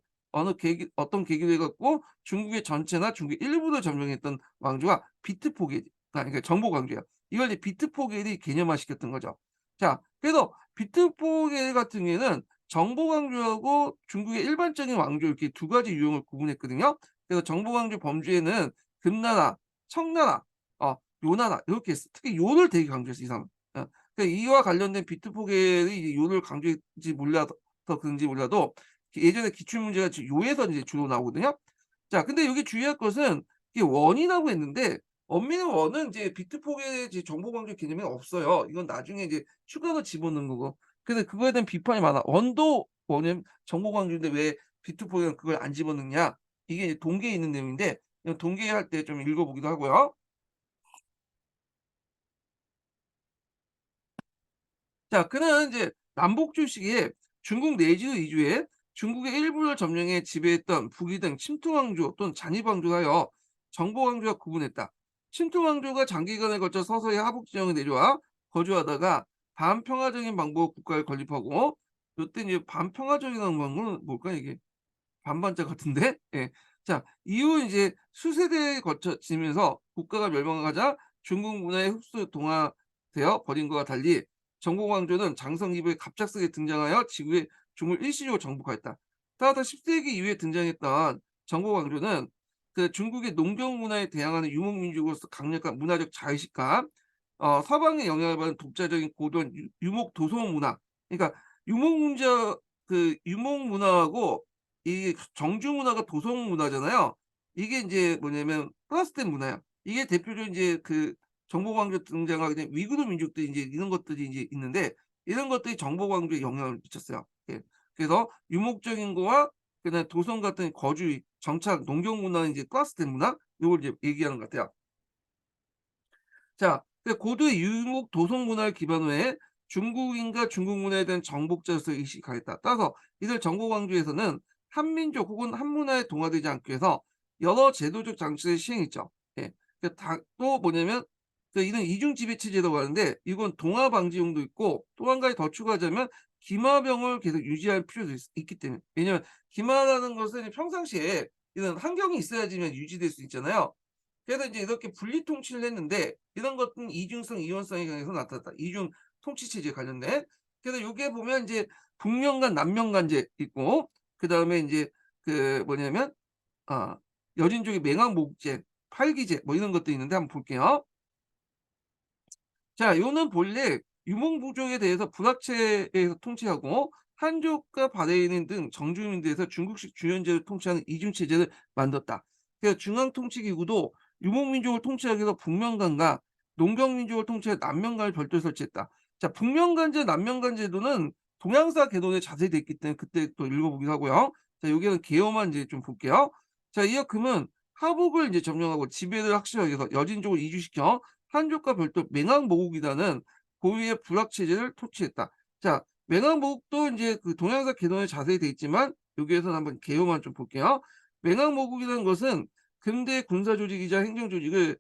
어떤 계기로 해 갖고 중국의 전체나 중국의 일부를 점령했던 왕조가 비트포겔 그러니까 정복 왕조예요. 이걸 이제 비트포겔이 개념화시켰던 거죠. 자, 그래서 비트포겔 같은 경우에는 정복 왕조하고 중국의 일반적인 왕조 이렇게 두 가지 유형을 구분했거든요. 그래서 정복 왕조 범주에는 금나라, 청나라, 요나라 이렇게 했어. 특히 요를 되게 강조했어, 이 사람은. 그러니까 이와 관련된 비트포겔이 이제 요를 강조했지 몰라서 그런지 몰라도 예전에 기출 문제가 요에서 이제 주로 나오거든요. 자, 근데 여기 주의할 것은 이게 원이라고 했는데 엄밀한 원은 이제 비트포겔의 이제 정복 왕조 개념이 없어요. 이건 나중에 이제 추가로 집어넣은 거고. 근데 그거에 대한 비판이 많아. 원도 원은 정복 왕조인데 왜 비트포겔은 그걸 안 집어넣냐? 이게 이제 동계에 있는 내용인데 이건 동계할 때 좀 읽어 보기도 하고요. 자, 그는 이제 남북조 시기에 중국 내지도 이주해 중국의 일부를 점령해 지배했던 북이 등 침투왕조 또는 잔입왕조를 하여 정복왕조와 구분했다. 침투왕조가 장기간에 걸쳐 서서히 하북 지역에 내려와 거주하다가 반평화적인 방법으로 국가를 건립하고 요때 이제 반평화적이라는 방법은 뭘까 이게? 반반자 같은데? 예. 자, 이후 이제 수세대에 거쳐지면서 국가가 멸망하자 중국 문화에 흡수 동화되어 버린 것과 달리 정복왕조는 장성 이후에 갑작스레 등장하여 지구의 중을 일시적으로 정복하였다. 따라서 10세기 이후에 등장했던 정복왕조는 그 중국의 농경 문화에 대항하는 유목민족으로서 강력한 문화적 자의식과 서방의 영향을 받은 독자적인 고도한 유목 도성 문화. 그러니까 유목 문자 유목 문화하고 이 정주 문화가 도성 문화잖아요. 이게 인제 뭐냐면 플러스된 문화야. 이게 대표적인 인제 그 정복왕조 등장하게 된 위구르 민족들이 인제 이런 것들이 인제 있는데 이런 것들이 정복왕조에 영향을 미쳤어요. 예. 그래서 유목적인 거와 그다음에 도성 같은 거주, 정착, 농경 문화는 이제 플러스된 문화 요걸 이제 얘기하는 것 같아요. 자, 고도의 유목 도성 문화를 기반으로 해 중국인과 중국 문화에 대한 정복자로서 의식이 강했다. 따라서 이들 정복 왕조에서는 한민족 혹은 한문화에 동화되지 않기 위해서 여러 제도적 장치를 시행했죠. 예. 또 뭐냐면 이런 이중 지배 체제라고 하는데 이건 동화 방지용도 있고 또 한 가지 더 추가하자면 김화병을 계속 유지할 필요도 있기 때문에. 왜냐하면 김화라는 것은 평상시에 이런 환경이 있어야지만 유지될 수 있잖아요. 그래서 이제 이렇게 분리 통치를 했는데 이런 것은 이중성, 이원성에 관해서 나타났다. 이중 통치 체제에 관련된. 그래서 요게 보면 인제 북명간, 남명간제 있고 그다음에 인제 그 뭐냐면 아 여진족의 맹왕목제, 팔기제 뭐 이런 것도 있는데 한번 볼게요. 자, 요는 본래 유목부족에 대해서 불합체에서 통치하고 한족과 바레인 등 정주민들에서 중국식 주연제를 통치하는 이중체제를 만들었다. 그래서 중앙통치기구도 유목민족을 통치하기 위해서 북명간과 농경민족을 통치할 남명간을 별도로 설치했다. 자, 북명간제, 남명간제도는 동양사 계도에 자세히 돼 있기 때문에 그때 또 읽어보기로 하고요. 자, 여기는 개요만 이제 좀 볼게요. 자, 이어 금은 하북을 이제 점령하고 지배를 확실하게 해서 여진족을 이주시켜 한족과 별도 맹항모국이라는 고유의 불황체제를 토치했다. 자, 맹항모국도 이제 그 동양사 계도에 자세히 돼 있지만 여기에서는 한번 개요만 좀 볼게요. 맹항모국이라는 것은 근대 군사 조직이자 행정 조직을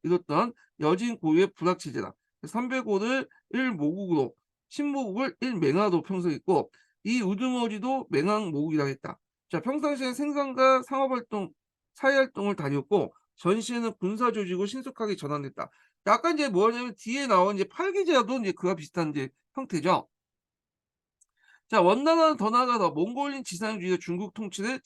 이뤘던 여진 고유의 불황체제다. 삼백오를 1모국으로 신모국을 1맹하로 평성했고 이 우두머리도 맹항모국이라고 했다. 자, 평상시에 생산과 상업활동, 사회활동을 다녔고 전시에는 군사조직으로 신속하게 전환됐다. 약간 이제 뭐냐면 뒤에 나온 이제 팔기제도 이제 그와 비슷한 이제 형태죠. 자, 원나라는 더 나아가서 몽골인 지상주의가 중국 통치를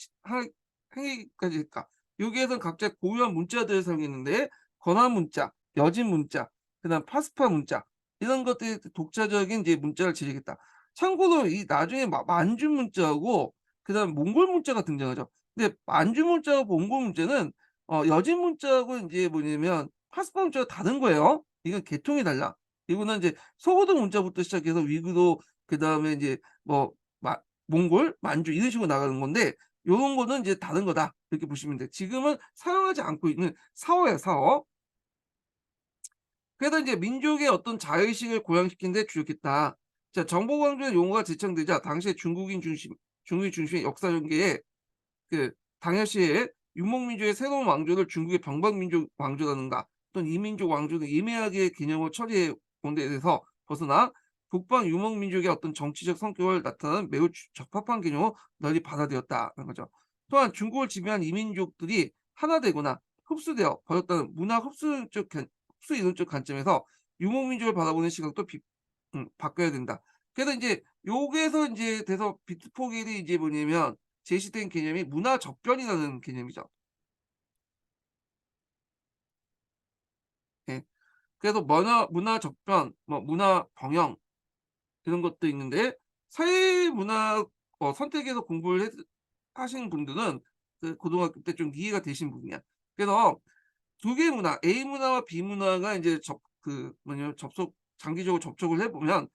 행하기까지 했다. 여기에선 각자 고유한 문자들을 사용했는데 건화 문자, 여진 문자, 그다음 파스파 문자 이런 것들이 독자적인 이제 문자를 제시했다. 참고로 이 나중에 만주 문자하고 그다음 몽골 문자가 등장하죠. 근데 만주 문자하고 몽골 문자는 여진 문자하고 이제 뭐냐면 파스파 문자가 다른 거예요. 이건 계통이 달라. 이거는 이제 소고등 문자부터 시작해서 위구르 그다음에 이제 뭐 마 몽골, 만주 이런 식으로 나가는 건데 요런 거는 이제 다른 거다. 이렇게 보시면 돼요. 지금은 사용하지 않고 있는 사어예요, 사어. 그래서 이제 민족의 어떤 자의식을 고양시키는 데 주력했다. 자, 정보강조의 용어가 제창되자 당시에 중국인 중심의 역사 전개에 그 당연시에 유목민족의 새로운 왕조를 중국의 병박민족 왕조라든가 또는 이민족 왕조를 예매하게 개념을 처리해 온 데 대해서 벗어나 북방 유목민족의 어떤 정치적 성격을 나타내는 매우 적합한 개념으로 널리 받아들였다는 거죠. 또한 중국을 지배한 이민족들이 하나 되거나 흡수되어 버렸다는 문화 흡수 이론적 관점에서 유목민족을 바라보는 시각도 바꿔야 된다. 그래서 인제 요게서 인제 돼서 비트포겔이 이제 뭐냐면 제시된 개념이 문화 접변이라는 개념이죠. 예. 그래서 문화 접변, 뭐 문화 병영 이런 것도 있는데 사회문화 선택해서 공부를 하신 분들은 그 고등학교 때 좀 이해가 되신 부분이야. 그래서 두 개의 문화 A 문화와 B 문화가 인제 장기적으로 접촉을 해 보면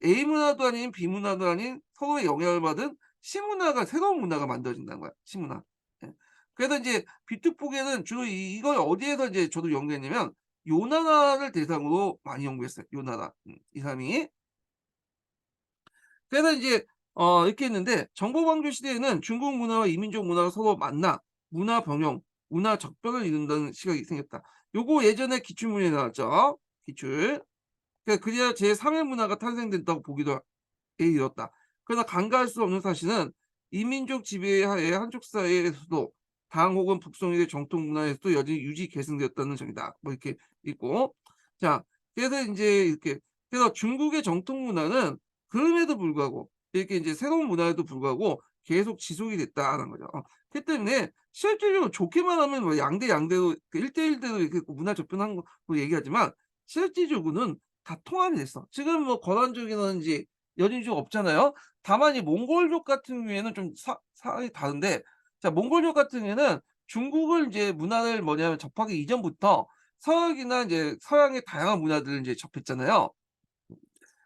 A 문화도 아닌 B 문화도 아닌 서로의 영향을 받은 C 문화가 새로운 문화가 만들어진다는 거야, C 문화. 예. 그래서 인제 비트포게는 주로 이걸 어디에서 이제 저도 연구했냐면 요나라를 대상으로 많이 연구했어요, 요나라. 이3이 그래서 인제 이렇게 했는데 정보방조 시대에는 중국 문화와 이민족 문화가 서로 만나 문화 병영, 문화 적변을 이룬다는 시각이 생겼다. 요거 예전에 기출문제에 나왔죠. 기출. 그래야 제3의 문화가 탄생된다고 보기도 에 이뤘다. 그러나 간과할 수 없는 사실은 이민족 지배하에 한족 사회에서도 당 혹은 북송일의 정통 문화에서도 여전히 유지 계승되었다는 점이다. 뭐 이렇게 있고. 자, 그래서 인제 이렇게 그래서 중국의 정통 문화는 그럼에도 불구하고 이렇게 인제 새로운 문화에도 불구하고 계속 지속이 됐다는 거죠. 그렇기 때문에 실질적으로 좋게만 하면 뭐 양대로 그 1대1 대로 이렇게 문화 접근한 거 얘기하지만 실질적으로는 다 통합이 됐어. 지금 뭐 거란족이라든지 여진족 없잖아요. 다만 이 몽골족 같은 경우에는 좀 상황이 다른데 자, 몽골족 같은 경우에는 중국을 인제 문화를 뭐냐면 접하기 이전부터 서양이나 인제 서양의 다양한 문화들을 인제 접했잖아요.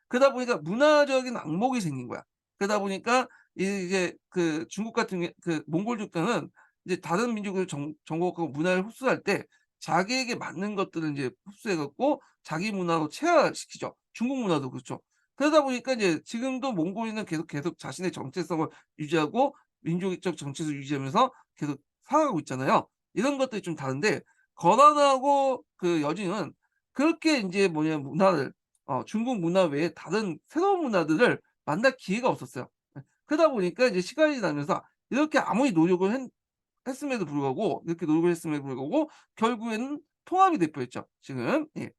그러다 보니까 문화적인 앙목이 생긴 거야. 그러다 보니까 이제 그 중국 같은 경우에 그 몽골족들은 이제 다른 민족을 정복하고 문화를 흡수할 때 자기에게 맞는 것들을 인제 흡수해 갖고 자기 문화로 체화시키죠. 중국 문화도 그렇죠. 그러다 보니까 이제 지금도 몽골인은 계속 자신의 정체성을 유지하고 민족적 정체성을 유지하면서 계속 살아가고 있잖아요. 이런 것들이 좀 다른데 거란하고 그 여진은 그렇게 인제 문화를 중국 문화 외에 다른 새로운 문화들을 만날 기회가 없었어요. 예. 그러다 보니까 이제 시간이 지나면서 이렇게 아무리 노력을 했음에도 불구하고 이렇게 노력을 했음에도 불구하고 결국에는 통합이 돼 버렸죠 지금. 예.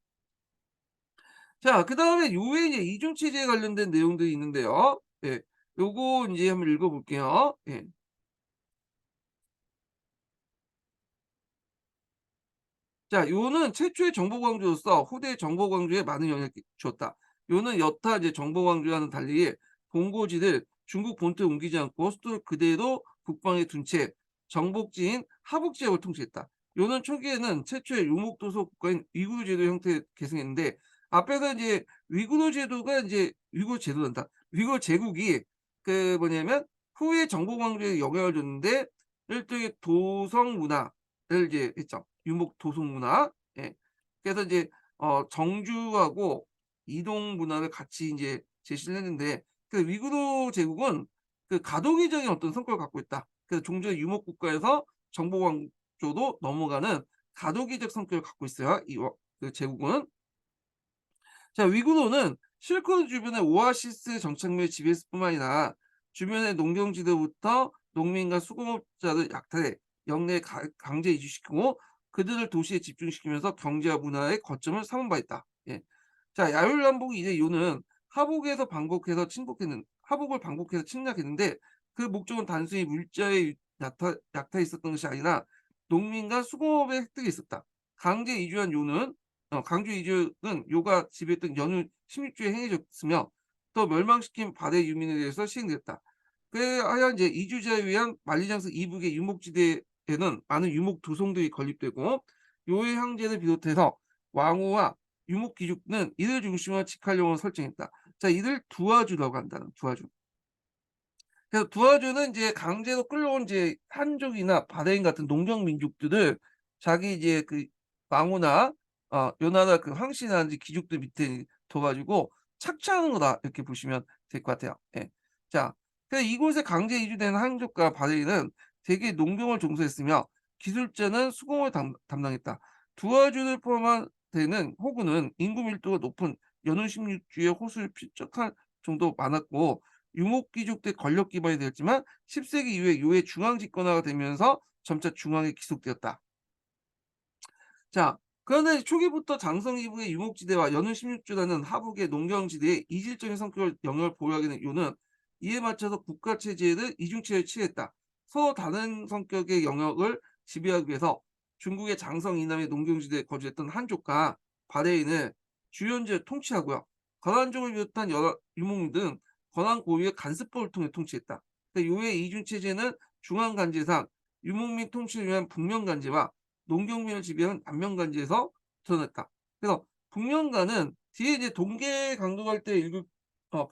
자, 그다음에 요 외에 이제 이중 체제에 관련된 내용들이 있는데요. 예. 요거 인제 한번 읽어 볼게요. 예. 자, 요는 최초의 정보 광주로서 후대 정보 광주에 많은 영향을 주었다. 요는 여타 이제 정보 광주와는 달리 본고지를 중국 본토에 옮기지 않고 수도를 그대로 북방에 둔 채 정복지인 하북 지역을 통치했다. 요는 초기에는 최초의 유목도소 국가인 위구르 제도 형태 계승했는데 앞에서 이제 위구르 제도가 이제 위구르 제도란다. 위구르 제국이 그 뭐냐면 후에 정복 왕조에 영향을 줬는데 일종의 도성 문화를 이제 했죠. 유목 도성 문화. 예. 그래서 이제 정주하고 이동 문화를 같이 인제 제시를 했는데 그 위구르 제국은 그 가도기적인 어떤 성격을 갖고 있다. 그래서 종전의 유목 국가에서 정복 왕조로 넘어가는 가도기적 성격을 갖고 있어요, 그 제국은. 자, 위구르는 실크로드 주변의 오아시스 정착물을 지배했을 뿐만 아니라 주변의 농경지대부터 농민과 수공업자를 약탈해 영내에 강제 이주시키고 그들을 도시에 집중시키면서 경제와 문화의 거점을 삼은 바 있다. 예. 자, 야율남북 이제 요는 하복을 반복해서 침략했는데 그 목적은 단순히 물자의 약탈이 있었던 것이 아니라 농민과 수공업의 획득이 있었다. 강제 이주한 요는 강주 이주는 요가 지배했던 연후 16주에 행해졌으며 또 멸망시킨 바다의 유민에 대해서 시행되었다. 그래야 이제 이주자에 의한 만리장성 이북의 유목지대에는 많은 유목 도성들이 건립되고 요의 형제를 비롯해서 왕후와 유목 귀족은 이들 중심으로 직할령을 설정했다. 자, 이들 두아주라고 한다는 두아주. 그래서 두아주는 이제 강제로 끌려온 이제 한족이나 바레인 같은 농경 민족들을 자기 이제 그 왕후나 요 나라 그 황씨나 이제 귀족들 밑에 둬 가지고 착취하는 거다 이렇게 보시면 될 것 같아요. 예. 자, 그래서 이곳에 강제 이주된 한족과 바레인은 대개 농경을 종사했으며 기술자는 수공을 담당했다. 두아주를 포함한 데는 호구는 인구 밀도가 높은 연운 16주의 호수를 필적할 정도 많았고 유목귀족들 권력 기반이 되었지만 10세기 이후에 요의 중앙 집권화가 되면서 점차 중앙에 기속되었다. 자, 그런데 초기부터 장성 이북의 유목지대와 연운 16주라는 하북의 농경지대에 이질적인 성격을 영향을 보유하게 된 요는 이에 맞춰서 국가체제를 이중체제를 취했다. 서로 다른 성격의 영역을 지배하기 위해서 중국의 장성 이남의 농경지대에 거주했던 한족과 바레인을 주연제 통치하고요. 거란족을 비롯한 여러 유목민들은 권한 고유의 간습법을 통해 통치했다. 요의 이중체제는 중앙간제상 유목민 통치를 위한 북면간제와 농경민을 지배한 남명간제에서 드러났다. 그래서 북면간은 뒤에 이제 동계 강도 갈 때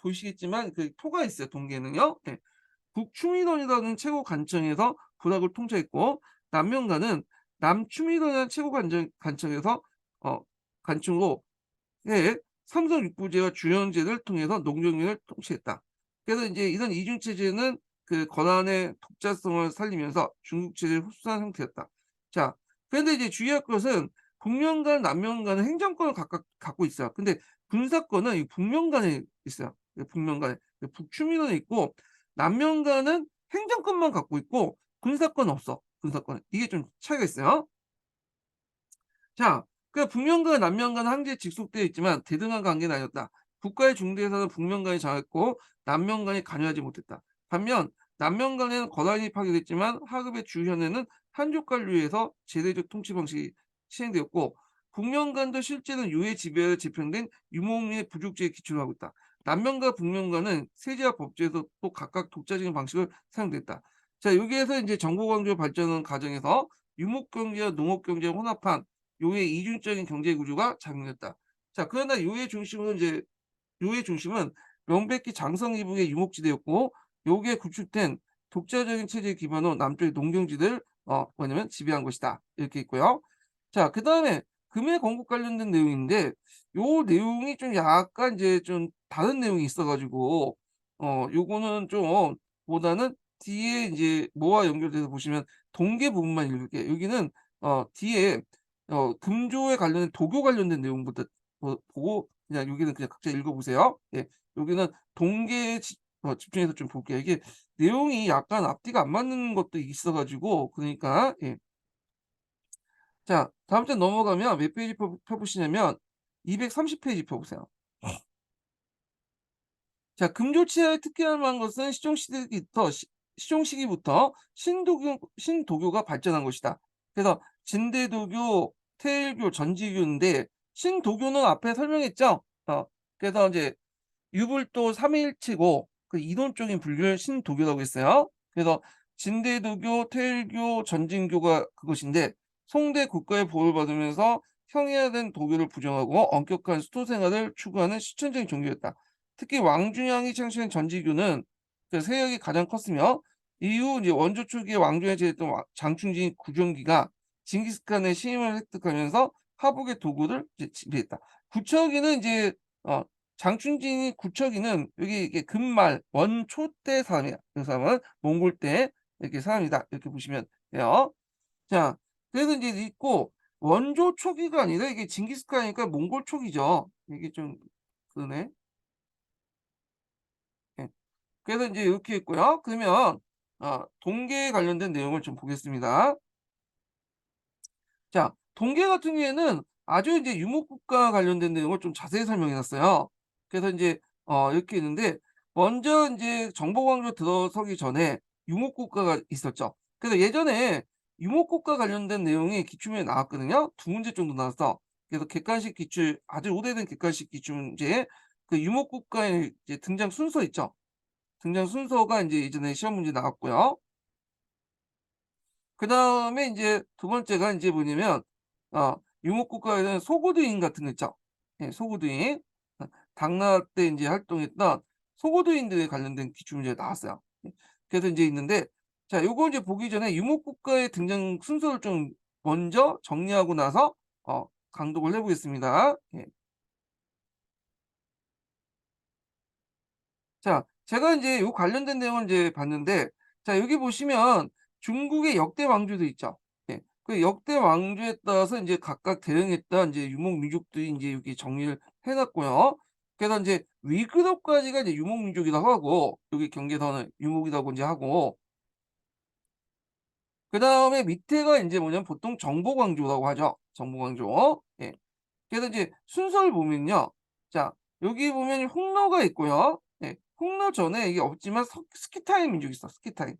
보시겠지만 그 토가 있어요. 동계는요. 예. 북추미론이라는 최고 관청에서 부락을 통치했고 남면간은 남추미론이라는 최고 관청에서 어, 관청으로 해 삼성 육부제와 주연제를 통해서 농경민을 통치했다. 그래서 이제 이런 이중 체제는 그 권한의 독자성을 살리면서 중국 체제를 흡수한 형태였다. 자, 그런데 이제 주의할 것은 북면간, 남면간은 행정권을 각각 갖고 있어요. 근데 군사권은 이 북면간에 있어요. 북면간에 북추민원에 있고 남면간은 행정권만 갖고 있고 군사권은 없어. 군사권은 이게 좀 차이가 있어요. 자, 그 북면과 남면과는 항제 직속되어 있지만 대등한 관계는 아니었다. 국가의 중대에서는 북면간이 장했고 남면간이 관여하지 못했다. 반면 남면간에는 권한이 파괴됐지만 하급의 주현에는 한족 관료에서 제대적 통치 방식이 시행되었고 북면간도 실제는 유해 지배에 집행된 유목민의 부족제에 기초로 하고 있다. 남면과 북면간은 세제와 법제에서 또 각각 독자적인 방식을 사용됐다. 자, 여기에서 이제 정보광조 발전 과정에서 유목경제와 농업경제를 혼합한 요의 이중적인 경제 구조가 작용했다. 자, 그러나 요의 중심은 명백히 장성 이북의 유목지대였고 요게 구축된 독자적인 체제 기반으로 남쪽의 농경지대를 뭐냐면 지배한 것이다. 이렇게 있고요. 자, 그다음에 금의 건국 관련된 내용인데 요 내용이 좀 약간 이제 좀 다른 내용이 있어 가지고 요거는 좀 보다는 뒤에 이제 뭐와 연결돼서 보시면 동계 부분만 읽을게요. 여기는 뒤에 금조에 관련된 도교 관련된 내용부터 보고 그냥 여기는 그냥 각자 읽어 보세요. 예. 여기는 동계에 집중해서 좀 볼게요. 이게 내용이 약간 앞뒤가 안 맞는 것도 있어 가지고 그러니까 예. 자, 다음 장 넘어가면 몇 페이지 펴보시냐면 230 페이지 펴보세요. 자, 금조치하의 특기할 만한 것은 시종 시기부터 신도교가 발전한 것이다. 그래서 진대도교, 태일교, 전지교인데 신도교는 앞에 설명했죠. 그래서 이제 유불도 3일치고 그 이론적인 분류를 신도교라고 했어요. 그래서 진대도교, 태일교, 전진교가 그것인데 송대 국가의 보호를 받으면서 형이화된 도교를 부정하고 엄격한 수도 생활을 추구하는 실천적인 종교였다. 특히 왕중왕이 창시한 전지교는 그 세력이 가장 컸으며 이후 이제 원조 초기에 왕조에 제했던 장충진 구종기가 징기스칸의 신임을 획득하면서 하복의 도구를 이제 지배했다. 구척이는 이제 어 장충진이 구척이는 여기 이게 금말 원초 때 사람이야. 그 사람은 몽골 때 이렇게 사람이다. 이렇게 보시면 돼요. 자, 그래서 이제 있고 원조 초기가 아니라 이게 징기스칸이니까 몽골 초기죠. 이게 좀 그러네. 예. 그래서 이제 이렇게 있고요. 그러면 동계에 관련된 내용을 좀 보겠습니다. 자, 동계 같은 경우에는 아주 이제 유목국과 관련된 내용을 좀 자세히 설명해 놨어요. 그래서 인제 이렇게 있는데 먼저 인제 정보왕조 들어서기 전에 유목국가가 있었죠. 그래서 예전에 유목국과 관련된 내용이 기출문제에 나왔거든요. 2문제 정도 나왔어. 그래서 객관식 기출 아주 오래된 객관식 기출 문제에 그 유목국가의 이제 등장 순서 있죠. 등장 순서가 인제 예전에 시험 문제 나왔고요. 그다음에 인제 두 번째가 인제 뭐냐면 어 유목국가에는 소고드인 같은 거 있죠. 예 소고드인. 당나라 때 인제 활동했던 소고드인들에 관련된 기출 문제가 나왔어요. 예. 그래서 인제 있는데 자 요거 이제 보기 전에 유목국가의 등장 순서를 좀 먼저 정리하고 나서 강독을 해 보겠습니다. 예. 자, 제가 인제 요 관련된 내용을 인제 봤는데 자 여기 보시면 중국의 역대 왕조도 있죠. 예. 그 역대 왕조에 따라서 인제 각각 대응했던 인제 유목민족들이 인제 여기 정리를 해 놨고요. 그래서 인제 위그룹까지가 이제 유목민족이라고 하고 여기 경계선을 유목이라고 인제 하고 그다음에 밑에가 인제 뭐냐면 보통 정복왕조라고 하죠. 정복왕조. 예. 그래서 이제 순서를 보면요. 자 여기 보면 홍로가 있고요. 예. 홍로 전에 이게 없지만 스키타이 민족이 있어 스키타이.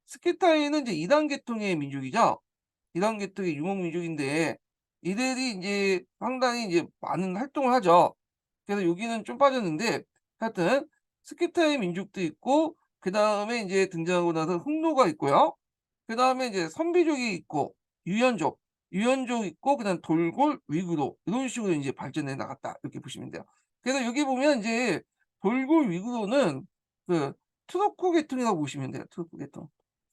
스키타이는 이제 2단 계통의 민족이죠. 2단 계통의 유목 민족인데 이들이 인제 상당히 이제 많은 활동을 하죠. 그래서 여기는 좀 빠졌는데 하여튼 스키타이 민족도 있고 그다음에 인제 등장하고 나서 홍로가 있고요. 그다음에 이제 선비족이 있고 유연족 있고 그다음에 돌골, 위구르 이런 식으로 인제 발전해 나갔다 이렇게 보시면 돼요. 그래서 여기 보면 인제 돌골, 위구르는 그 트로코 계통이라고 보시면 돼요. 트로코 계통.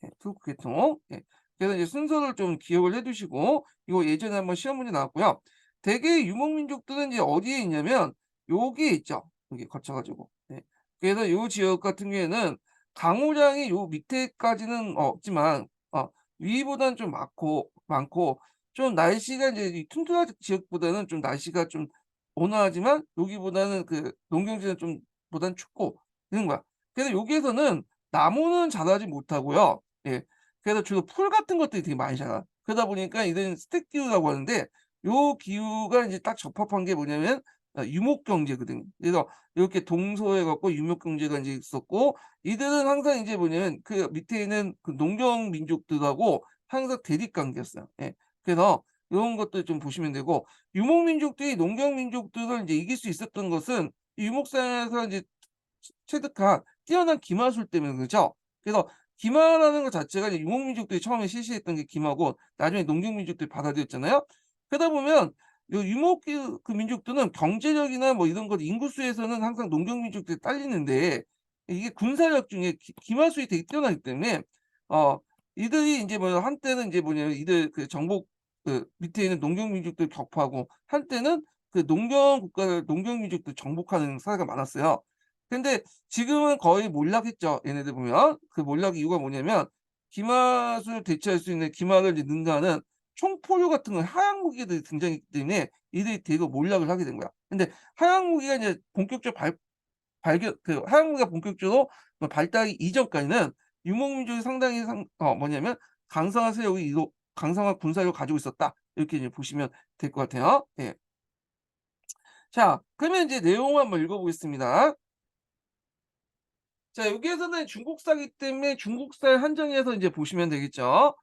예 트로코 계통. 예. 그래서 이제 순서를 좀 기억을 해 두시고 이거 예전에 한번 시험 문제 나왔고요. 대개 유목민족들은 이제 어디에 있냐면 여기에 있죠. 여기 거쳐 가지고. 예. 그래서 요 지역 같은 경우에는 강우량이 요 밑에까지는 없지만 위보다는 좀 많고 좀 날씨가 이제 이 툰드라 지역보다는 좀 날씨가 좀 온화하지만 여기보다는 그 농경지는 좀 보다는 춥고 이런 거야. 그래서 여기에서는 나무는 자라지 못하고요. 예. 그래서 주로 풀 같은 것들이 되게 많이 자라. 그러다 보니까 이런 스택 기후라고 하는데 요 기후가 이제 딱 적합한 게 뭐냐면 유목 경제거든요. 그래서 이렇게 동서해 갖고 유목 경제가 인제 있었고 이들은 항상 인제 뭐냐면 그 밑에 있는 그 농경 민족들하고 항상 대립 관계였어요. 예. 그래서 요런 것들 좀 보시면 되고 유목 민족들이 농경 민족들을 인제 이길 수 있었던 것은 이 유목상에서 인제 체득한 뛰어난 기마술 때문에 그러죠. 그래서 기마라는 것 자체가 이제 유목민족들이 처음에 실시했던 게 기마고 나중에 농경민족들이 받아들였잖아요. 그러다 보면 요 유목 그 민족들은 경제력이나 뭐 이런 것 인구수에서는 항상 농경민족들이 딸리는데 이게 군사력 중에 기마술이 되게 뛰어나기 때문에 어 이들이 인제 뭐 한때는 인제 뭐냐면 이들 그 정복 그 밑에 있는 농경민족들 격파하고 한때는 그 농경 국가를 농경민족들 정복하는 사례가 많았어요. 근데 지금은 거의 몰락했죠. 얘네들 보면. 그 몰락 이유가 뭐냐면 기마를 대체할 수 있는 기마를 이제 능가하는 총포류 같은 건 하향 무기들이 등장했기 때문에 이들이 대거 몰락을 하게 된 거야. 근데 하향 무기가 이제 본격적 발견 그 하향 무기가 본격적으로 발달하기 이전까지는 유목민족이 상당히 뭐냐면 강성한 세력이 강성한 군사력을 가지고 있었다. 이렇게 이제 보시면 될 것 같아요. 예. 자 그러면 이제 내용을 한번 읽어 보겠습니다. 자 여기에서는 중국사기 때문에 중국사에 한정해서 인제 보시면 되겠죠.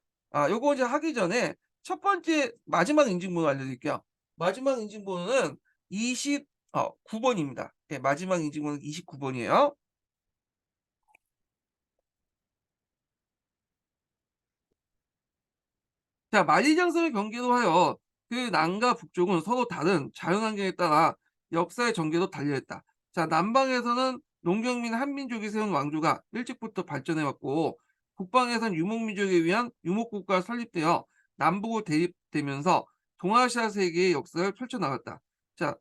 요거 이제 하기 전에 첫 번째 마지막 인증번호 알려드릴게요. 마지막 인증번호는 29 번입니다. 예 마지막 인증번호는 29 번이에요. 자 만리장성을 경계로 하여 그 남과 북쪽은 서로 다른 자연환경에 따라 역사의 전개도 달려있다. 자, 남방에서는 농경민 한민족이 세운 왕조가 일찍부터 발전해왔고, 북방에선 유목민족에 의한 유목국가가 설립되어 남북으로 대립되면서 동아시아 세계의 역사를 펼쳐나갔다. 자,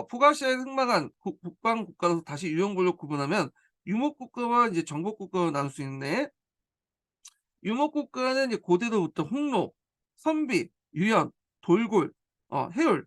북아시아에 흥망한 북방 국가로서 다시 유형별로 구분하면 유목국가와 이제 정복국가로 나눌 수 있네. 유목국가는 이제 고대로부터 홍로, 선비, 유연, 돌골, 해울,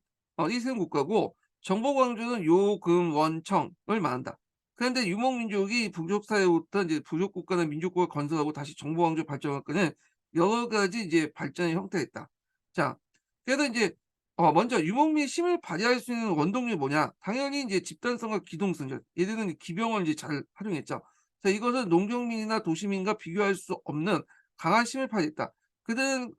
이 세 국가고, 정복왕조는 요, 금, 원, 청을 말한다. 그런데 유목민족이 부족사회부터 이제 부족국가나 민족국을 건설하고 다시 정복왕조 발전하기는 여러 가지 이제 발전의 형태가 있다. 자, 그래서 이제 먼저 유목민이 힘을 발휘할 수 있는 원동력이 뭐냐? 당연히 이제 집단성과 기동성이죠. 얘들은 기병을 이제 잘 활용했죠. 자, 이것은 농경민이나 도시민과 비교할 수 없는 강한 힘을 발휘했다. 그들은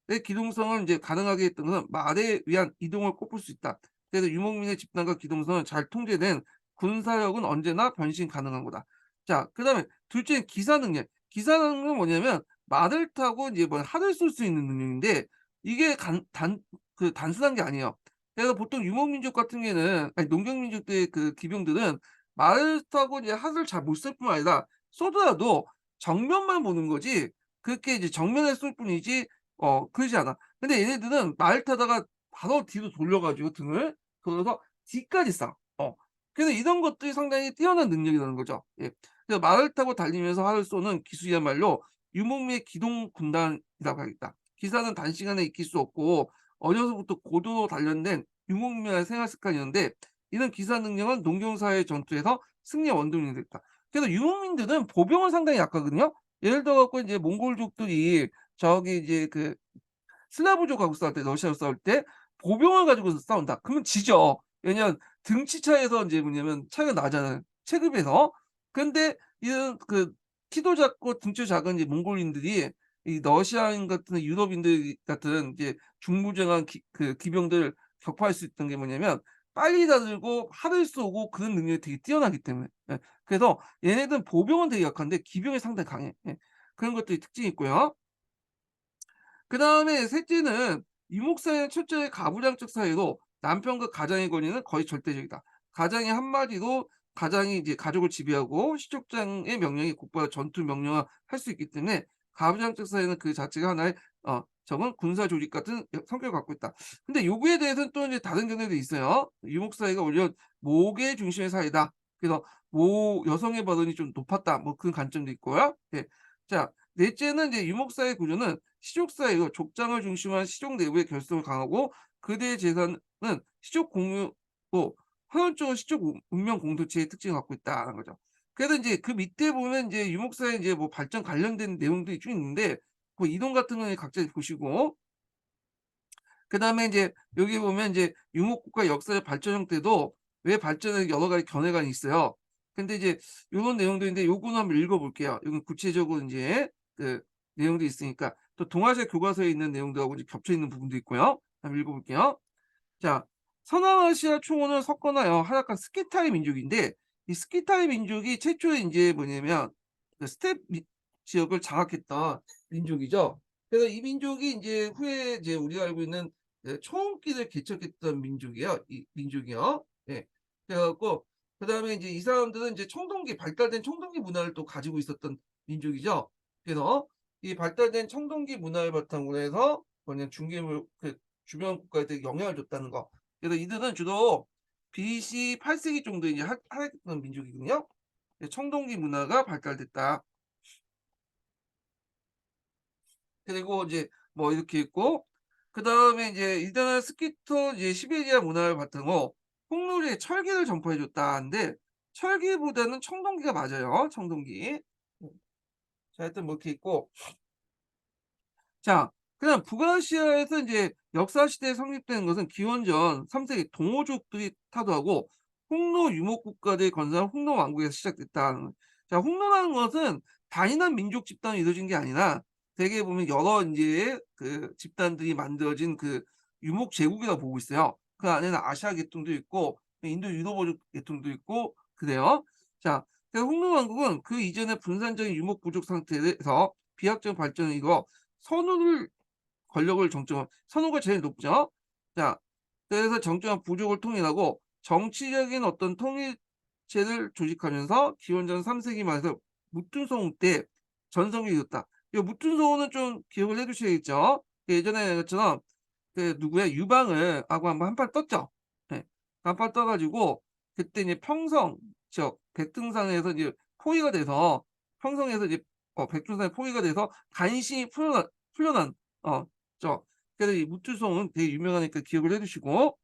의 기동성을 이제 가능하게 했던 것은 말에 의한 이동을 꼽을 수 있다. 그래서 유목민의 집단과 기동성을 잘 통제된 군사력은 언제나 변신 가능한 거다. 자, 그다음에 둘째는 기사 능력. 기사 능력은 뭐냐면 말을 타고 이제 뭐 활을 쏠 수 있는 능력인데 이게 단순한 게 아니에요. 그래서 보통 유목민족 같은 경우에는 아니 농경민족들의 그 기병들은 말을 타고 이제 활을 잘 못 쏠 뿐만 아니라 쏘더라도 정면만 보는 거지 그렇게 이제 정면에 쏠 뿐이지 그러지 않아. 근데 얘네들은 말 타다가 바로 뒤로 돌려 가지고 등을 돌려서 뒤까지 쏴. 그래서 이런 것들이 상당히 뛰어난 능력이라는 거죠. 예. 그래서 말을 타고 달리면서 활을 쏘는 기술이야말로 유목민의 기동 군단이라고 하겠다. 기사는 단시간에 익힐 수 없고 어려서부터 고도로 단련된 유목민의 생활 습관이었는데 이런 기사 능력은 농경사회 전투에서 승리의 원동력이 됐다. 그래서 유목민들은 보병은 상당히 약하거든요. 예를 들어 갖고 이제 몽골족들이 저기 이제 그 슬라브족하고 싸울 때 러시아로 싸울 때 보병을 가지고서 싸운다. 그러면 지죠. 왜냐면 등치 차이에서 인제 뭐냐면 차이가 나잖아요, 체급에서. 근데 이런 그 키도 작고 등치도 작은 이제 몽골인들이 이 러시아인 같은 유럽인들 같은 이제 중무장한 기병들을 격파할 수 있던 게 뭐냐면 빨리 다들고 활을 쏘고 그런 능력이 되게 뛰어나기 때문에. 예. 그래서 얘네들은 보병은 되게 약한데 기병이 상당히 강해. 예. 그런 것들이 특징이 있고요. 그다음에 셋째는 이목사의 철저히 가부장적 사회로 남편과 가장의 권위는 거의 절대적이다. 가장이 한마디로 가장이 이제 가족을 지배하고 시족장의 명령이 곧바로 전투 명령을 할 수 있기 때문에 가부장적 사회는 그 자체가 하나의 적은 군사 조직 같은 성격을 갖고 있다. 근데 요구에 대해서는 또 이제 다른 견해도 있어요. 유목 사회가 오히려 목의 중심의 사회다. 그래서 모 여성의 발언이 좀 높았다. 뭐 그런 관점도 있고요. 예. 자, 넷째는 이제 유목사의 구조는 시족사예요. 족장을 중심한 시족 내부의 결속을 강하고 그대의 재산은 시족 공유고 화연적으로 시족 운명 공동체의 특징을 갖고 있다는 거죠. 그래서 이제 그 밑에 보면 이제 유목사의 이제 뭐 발전 관련된 내용들이 쭉 있는데 그 이동 같은 거는 각자 보시고 그다음에 인제 여기 보면 인제 유목국가 역사의 발전 형태도 왜 발전에 여러 가지 견해가 있어요. 근데 이제 요런 내용들인데 요거는 한번 읽어 볼게요. 요건 구체적으로 인제 그 내용도 있으니까 또 동아시아 교과서에 있는 내용들하고 이제 겹쳐 있는 부분도 있고요. 한번 읽어 볼게요. 자, 서남아시아 초원을 석권하여 활약한 스키타이 민족인데 이 스키타이 민족이 최초에 인제 뭐냐면 그 스텝 지역을 장악했던 민족이죠. 그래서 이 민족이 인제 후에 이제 우리가 알고 있는 초원길을 개척했던 민족이에요. 이 민족이요. 예. 그래 갖고 그다음에 인제 이 사람들은 인제 청동기 발달된 청동기 문화를 또 가지고 있었던 민족이죠. 그래서 이 발달된 청동기 문화를 바탕으로 해서 뭐냐 중개물 주변 국가에 영향을 줬다는 거. 그래서 이들은 주로 BC 8 세기 정도에 이제 활약했던 민족이거든요. 청동기 문화가 발달됐다. 그리고 이제 뭐 이렇게 있고 그다음에 이제 일단은 스키터 이제 시베리아 문화를 바탕으로 폭로리에 철기를 전파해 줬다는데 철기보다는 청동기가 맞아요, 청동기. 자, 하여튼 뭐 이렇게 있고 자, 그다음 북아시아에서 인제 역사 시대에 성립된 것은 기원전 3 세기 동호족들이 타도하고 홍로 유목 국가들이 건설한 홍로 왕국에서 시작됐다. 자, 홍로라는 것은 단일한 민족 집단이 이루어진 게 아니라 대개 보면 여러 인제 그 집단들이 만들어진 그 유목 제국이라고 보고 있어요. 그 안에는 아시아 계통도 있고 인도 유럽어족 계통도 있고 그래요. 자, 그 홍로 왕국은 그 이전의 분산적인 유목 부족 상태에서 비약적 발전을 이루어 선우를 권력을 정점화 선호가 제일 높죠. 자, 그래서 정점화 부족을 통일하고 정치적인 어떤 통일체를 조직하면서 기원전 3세기 말에서 무tun성후 때 전성기를 이뤘다. 이 무tun성후는 좀 기억을 해 두셔야겠죠. 예전에 것처럼 그 누구야 유방을 하고 한판 떴죠. 예. 한판 떠 가지고 그때 이제 평성 지역 백등산에서 이제 포위가 돼서 평성에서 이제 백두산에 포위가 돼서 간신히 풀려난 저 그래서 이 무투성은 되게 유명하니까 기억을 해 두시고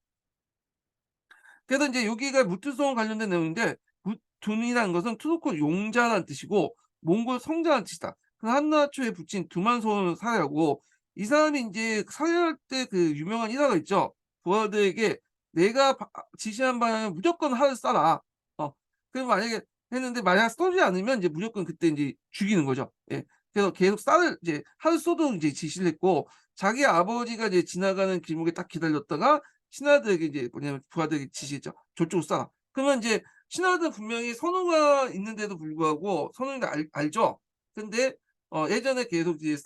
그래서 인제 여기가 무투성 관련된 내용인데 무둔이라는 것은 투르크 용자라는 뜻이고 몽골 성자라는 뜻이다. 그 한나 초에 붙인 두만손을 살해하고 이 사람이 인제 살해할 때 그 유명한 일화가 있죠. 부하들에게 "내가 지시한 방향에 무조건 활을 쏴라." 어 그리고 만약에 했는데 만약 쏘지 않으면 이제 무조건 그때 인제 죽이는 거죠. 예. 그래서 계속 쌀을 이제 활을 쏘도록 이제 지시를 했고 자기 아버지가 이제 지나가는 길목에 딱 기다렸다가 신하들에게 이제 뭐냐면 부하들에게 지시했죠. "저쪽으로 쏴라." 그러면 인제 신하들은 분명히 선호가 있는데도 불구하고 선호인지 알죠. 근데 예전에 계속 이제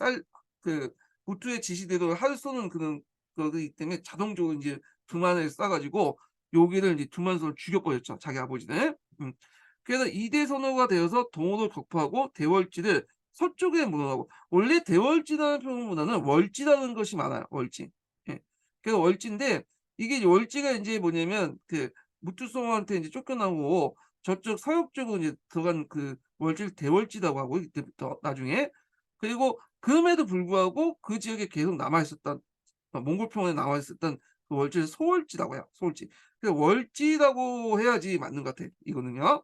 그 후투의 지시대로 활을 쏘는 그런 거기 때문에 자동적으로 인제 두만을 쏴 가지고 여기를 이제 두만선을 죽여 버렸죠, 자기 아버지를. 그래서 이대 선호가 되어서 동호를 격파하고 대월지를 서쪽에 물어나고 원래 대월지라는 표현보다는 월지라는 것이 많아요, 월지. 예. 그래서 월지인데 이게 이제 월지가 인제 뭐냐면 그 무투성한테 인제 쫓겨나고 저쪽 서역 쪽으로 이제 들어간 그 월지를 대월지라고 하고 이때부터 나중에. 그리고 그럼에도 불구하고 그 지역에 계속 남아 있었던 몽골 평원에 남아 있었던 그 월지를 소월지라고 해요, 소월지. 그 월지라고 해야지 맞는 것 같아, 이거는요.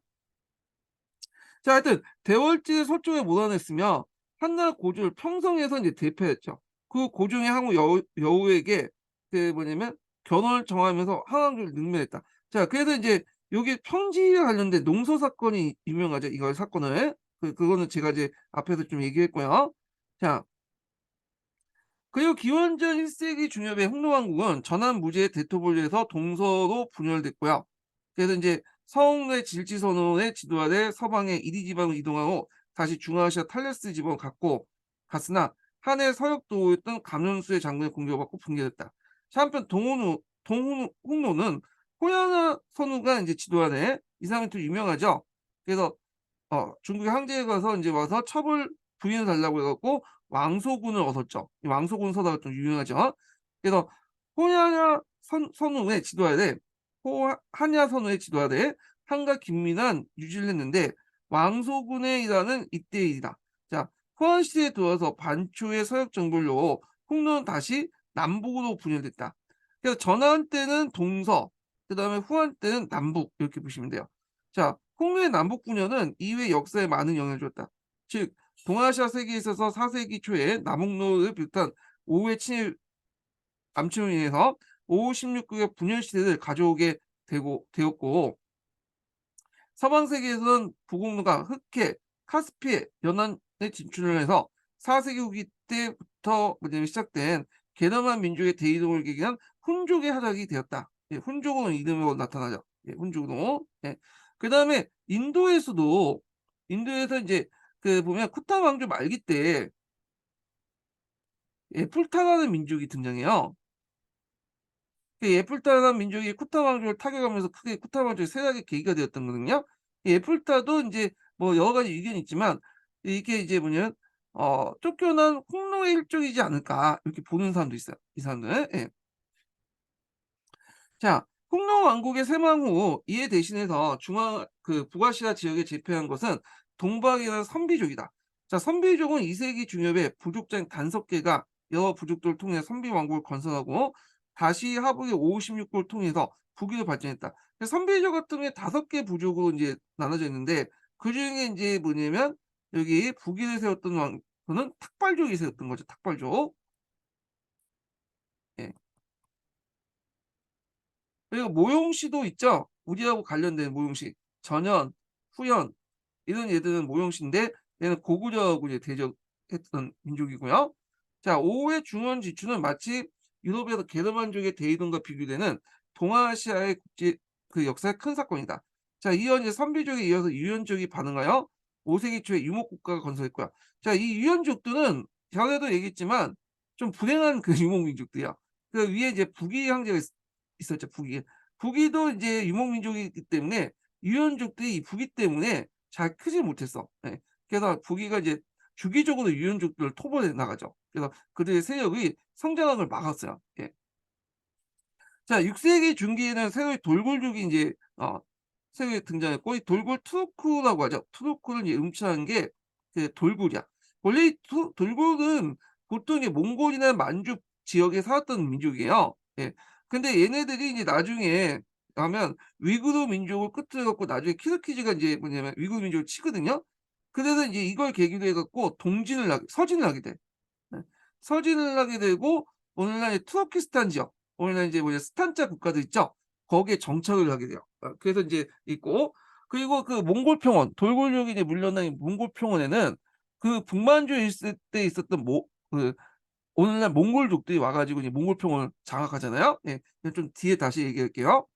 자 하여튼 대월지 서쪽에 몰아냈으며 한나라 고조를 평성에서 인제 대패했죠. 그 고종이 항우 여우에게 그 뭐냐면 견원을 정하면서 항왕조를 능멸했다. 자 그래서 인제 요게 평지와 관련된 농서 사건이 유명하죠, 이거 사건을. 그거는 제가 이제 앞에서 좀 얘기했고요. 자 그리고 기원전 1 세기 중엽에 홍노왕국은 전환무제의 대토벌리에서 동서로 분열됐고요. 그래서 인제 서흥의 질지선원의 지도 아래 서방의 이리 지방으로 이동하고 다시 중앙아시아 탈레스 지방으로 갔으나 한해 서역도였던 감염수의 장군의 공격을 받고 붕괴됐다. 자 한편 홍노는 호양화 선우가 인제 지도 아래 이 사람이 또 유명하죠. 그래서 중국의 황제에 가서 인제 와서 첩을 부인해 달라고 해 갖고 왕소군을 얻었죠. 이 왕소군 서사가 좀 유명하죠. 그래서 호야냐 선우의 지도 아래 한야 선우의 지도 아래 한과 긴밀한 유지를 했는데 왕소군의 일화는 이때의 일이다. 자 호안 시대에 들어와서 반초의 서역 정벌로 홍노는 다시 남북으로 분열됐다. 그래서 전환 때는 동서, 그다음에 후한 때는 남북 이렇게 보시면 돼요. 자 홍노의 남북 분열은 이후의 역사에 많은 영향을 줬다. 즉 동아시아 세계에 있어서 4 세기 초에 남홍로를 비롯한 오후의 친일 남침을 인해서 5, 16국의 분열 시대를 가져오게 되었고 서방 세계에서는 북홍로가 흑해, 카스피해 연안에 진출을 해서 4 세기 후기 때부터 뭐냐면 시작된 게르만 민족의 대이동을 계기한 훈족의 하락이 되었다. 예, 훈족은 이름으로 나타나죠. 예, 훈족으로. 예. 그다음에 인도에서 인제 그 보면 쿠타 왕조 말기 때 에풀타라는 민족이 등장해요. 그 에풀타라는 민족이 쿠타 왕조를 타격하면서 크게 쿠타 왕조의 쇠락의 계기가 되었던 거거든요. 이 에풀타도 인제 뭐 여러 가지 의견이 있지만 이게 이제 뭐냐면 '쫓겨난 홍로의 일종이지 않을까.' 이렇게 보는 사람도 있어요, 이 사람들은. 예. 자 홍로 왕국의 쇠망 후 이에 대신해서 북아시아 지역에 제패한 것은 동박이라는 선비족이다. 자 선비족은 2 세기 중엽에 부족장 단석계가 여러 부족들을 통해 선비 왕국을 건설하고 다시 하북의 5-16국을 통해서 북위로 발전했다. 선비족 같은 경우에 5개 부족으로 인제 나눠져 있는데 그중에 인제 뭐냐면 여기 북위를 세웠던 그는 탁발족이 세웠던 거죠, 탁발족. 예. 그리고 모용시도 있죠. 우리하고 관련된 모용시. 전현, 후현 이런 얘들은 모용시인데 얘는 고구려하고 이제 대적했던 민족이고요. 자 오후의 중원 지추는 마치 유럽에서 게르만족의 대이동과 비교되는 동아시아의 국제 그 역사의 큰 사건이다. 자 이어 이제 선비족에 이어서 유연족이 반응하여 5 세기 초에 유목 국가가 건설했고요. 자 이 유연족들은 전에도 얘기했지만 좀 불행한 그 유목민족들이야. 그 위에 이제 북이 황제가 있었죠. 북이. 북이도 이제 유목민족이기 때문에 유연족들이 이 북이 때문에 잘 크지 못했어. 예. 그래서 북이가 이제 주기적으로 유연족들을 토벌해 나가죠. 그래서 그들의 세력이 성장하는 걸 막았어요. 예. 자, 6세기 중기에는 새로이 돌굴족이 인제 새로이 등장했고, 이 돌굴 투르크라고 하죠. 투르크를 이제 음치한 게 그 돌굴이야. 원래 이 돌굴은 보통 이제 몽골이나 만주 지역에 살았던 민족이에요. 예. 근데 얘네들이 이제 나중에 가면 위구르 민족을 끝으로 해 갖고 나중에 키르기즈가 인제 뭐냐면 위구르 민족을 치거든요. 그래서 인제 이걸 계기로 해 갖고 서진을 하게 돼. 네. 서진을 하게 되고 오늘날 투르키스탄 지역, 오늘날 이제 뭐냐 스탄자 국가들 있죠? 거기에 정착을 하게 돼요. 그래서 인제 있고, 그리고 그 몽골 평원, 돌고족이 이제 물려난 이 몽골 평원에는 그 북만주에 있을 때 있었던 그 오늘날 몽골족들이 와 가지고 이제 몽골 평원을 장악하잖아요. 예. 그건 좀 뒤에 다시 얘기할게요.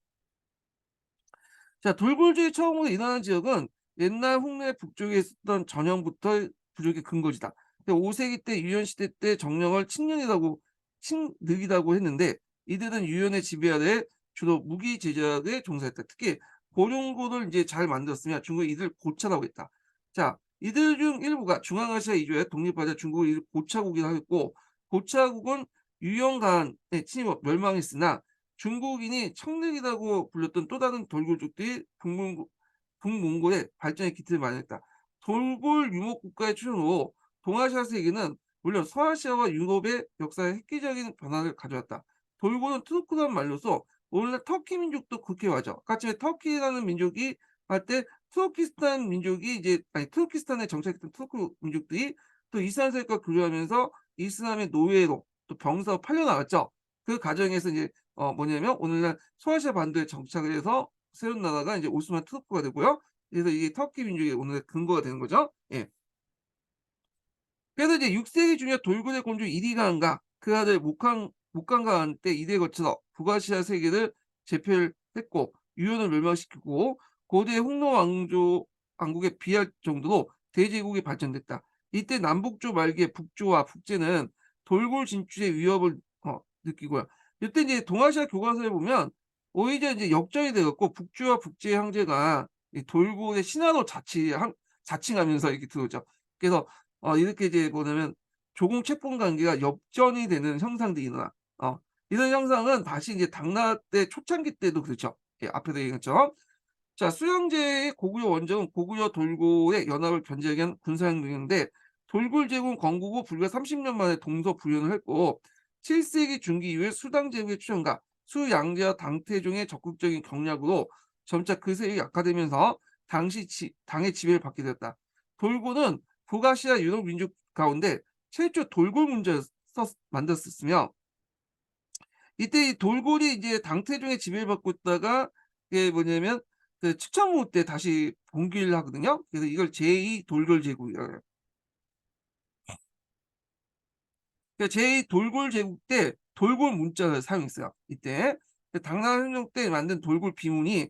자, 돌굴지이 처음으로 일어난 지역은 옛날 흉내 북쪽에 있었던 전형부터 부족의 근거지다. 5세기 때 유연 시대 때 정령을 친늑이라고 했는데, 이들은 유연의 지배 아래 주로 무기 제작에 종사했다. 특히 고룡고를 이제 잘 만들었으며 중국이 이들 고차라고 했다. 자, 이들 중 일부가 중앙아시아 이주해 독립하자 중국을 이들 고차국이라고 했고, 고차국은 유영간의 침입 멸망했으나 중국인이 청륵이라고 불렸던 또 다른 돌굴족들이 북몽골의 발전에 기틀을 마련했다. 돌굴 유목 국가의 출현으로 동아시아 세계는 물론 서아시아와 유럽의 역사에 획기적인 변화를 가져왔다. 돌굴은 투르크란 말로서 오늘날 터키 민족도 그렇게 하죠. 아까 전에 터키라는 민족이 할 때 투르키스탄 민족이 이제 아니 투르키스탄에 정착했던 투르크 민족들이 또 이스라엘 세력과 교류하면서 이슬람의 노예로 또 병사로 팔려나갔죠. 그 과정에서 이제 뭐냐면 오늘날 소아시아 반도에 정착을 해서 세운 나라가 이제 오스만 투르크가 되고요. 그래서 이게 터키 민족의 오늘의 근거가 되는 거죠. 예. 그래서 이제 6세기 중에 돌고래 공주 이리가은과 그 아들 목강가 한때 이대에 거쳐서 북아시아 세계를 제패를 했고 유연을 멸망시키고 고대 홍로 왕국에 비할 정도로 대제국이 발전됐다. 이때 남북조 말기에 북조와 북제는 돌골 진출의 위협을 느끼고요. 이때 이제 동아시아 교과서에 보면 오히려 이제 역전이 돼 갖고 북조와 북제의 형제가 이 돌고래 신화로 자칭하면서 이렇게 들어오죠. 그래서 이렇게 이제 뭐냐면 조공 채권 관계가 역전이 되는 형상들이 일어나. 이런 형상은 다시 이제 당나라 때 초창기 때도 그렇죠. 예, 앞에도 얘기한 것처럼. 자, 수영제의 고구려 원정은 고구려 돌고의 연합을 견제하기 위한 군사행동이었는데, 돌굴 제국은 건국 후 불과 30년 만에 동서부연을 했고 7세기 중기 이후에 수당 제국의 출현과 수양제와 당태종의 적극적인 경략으로 점차 그 세력이 약화되면서 당의 지배를 받게 되었다. 돌고는 북아시아 유럽 민족 가운데 최초 돌골 문제를 만들었으며, 이때 이 돌골이 이제 당태종의 지배를 받고 있다가 이게 뭐냐면 그 측천무 때 다시 봉기를 하거든요. 그래서 이걸 제2 돌골 제국이라고 해요. 그러니까 제2 돌골 제국 때 돌골 문자를 사용했어요. 이때 당나라 행정 때 만든 돌골 비문이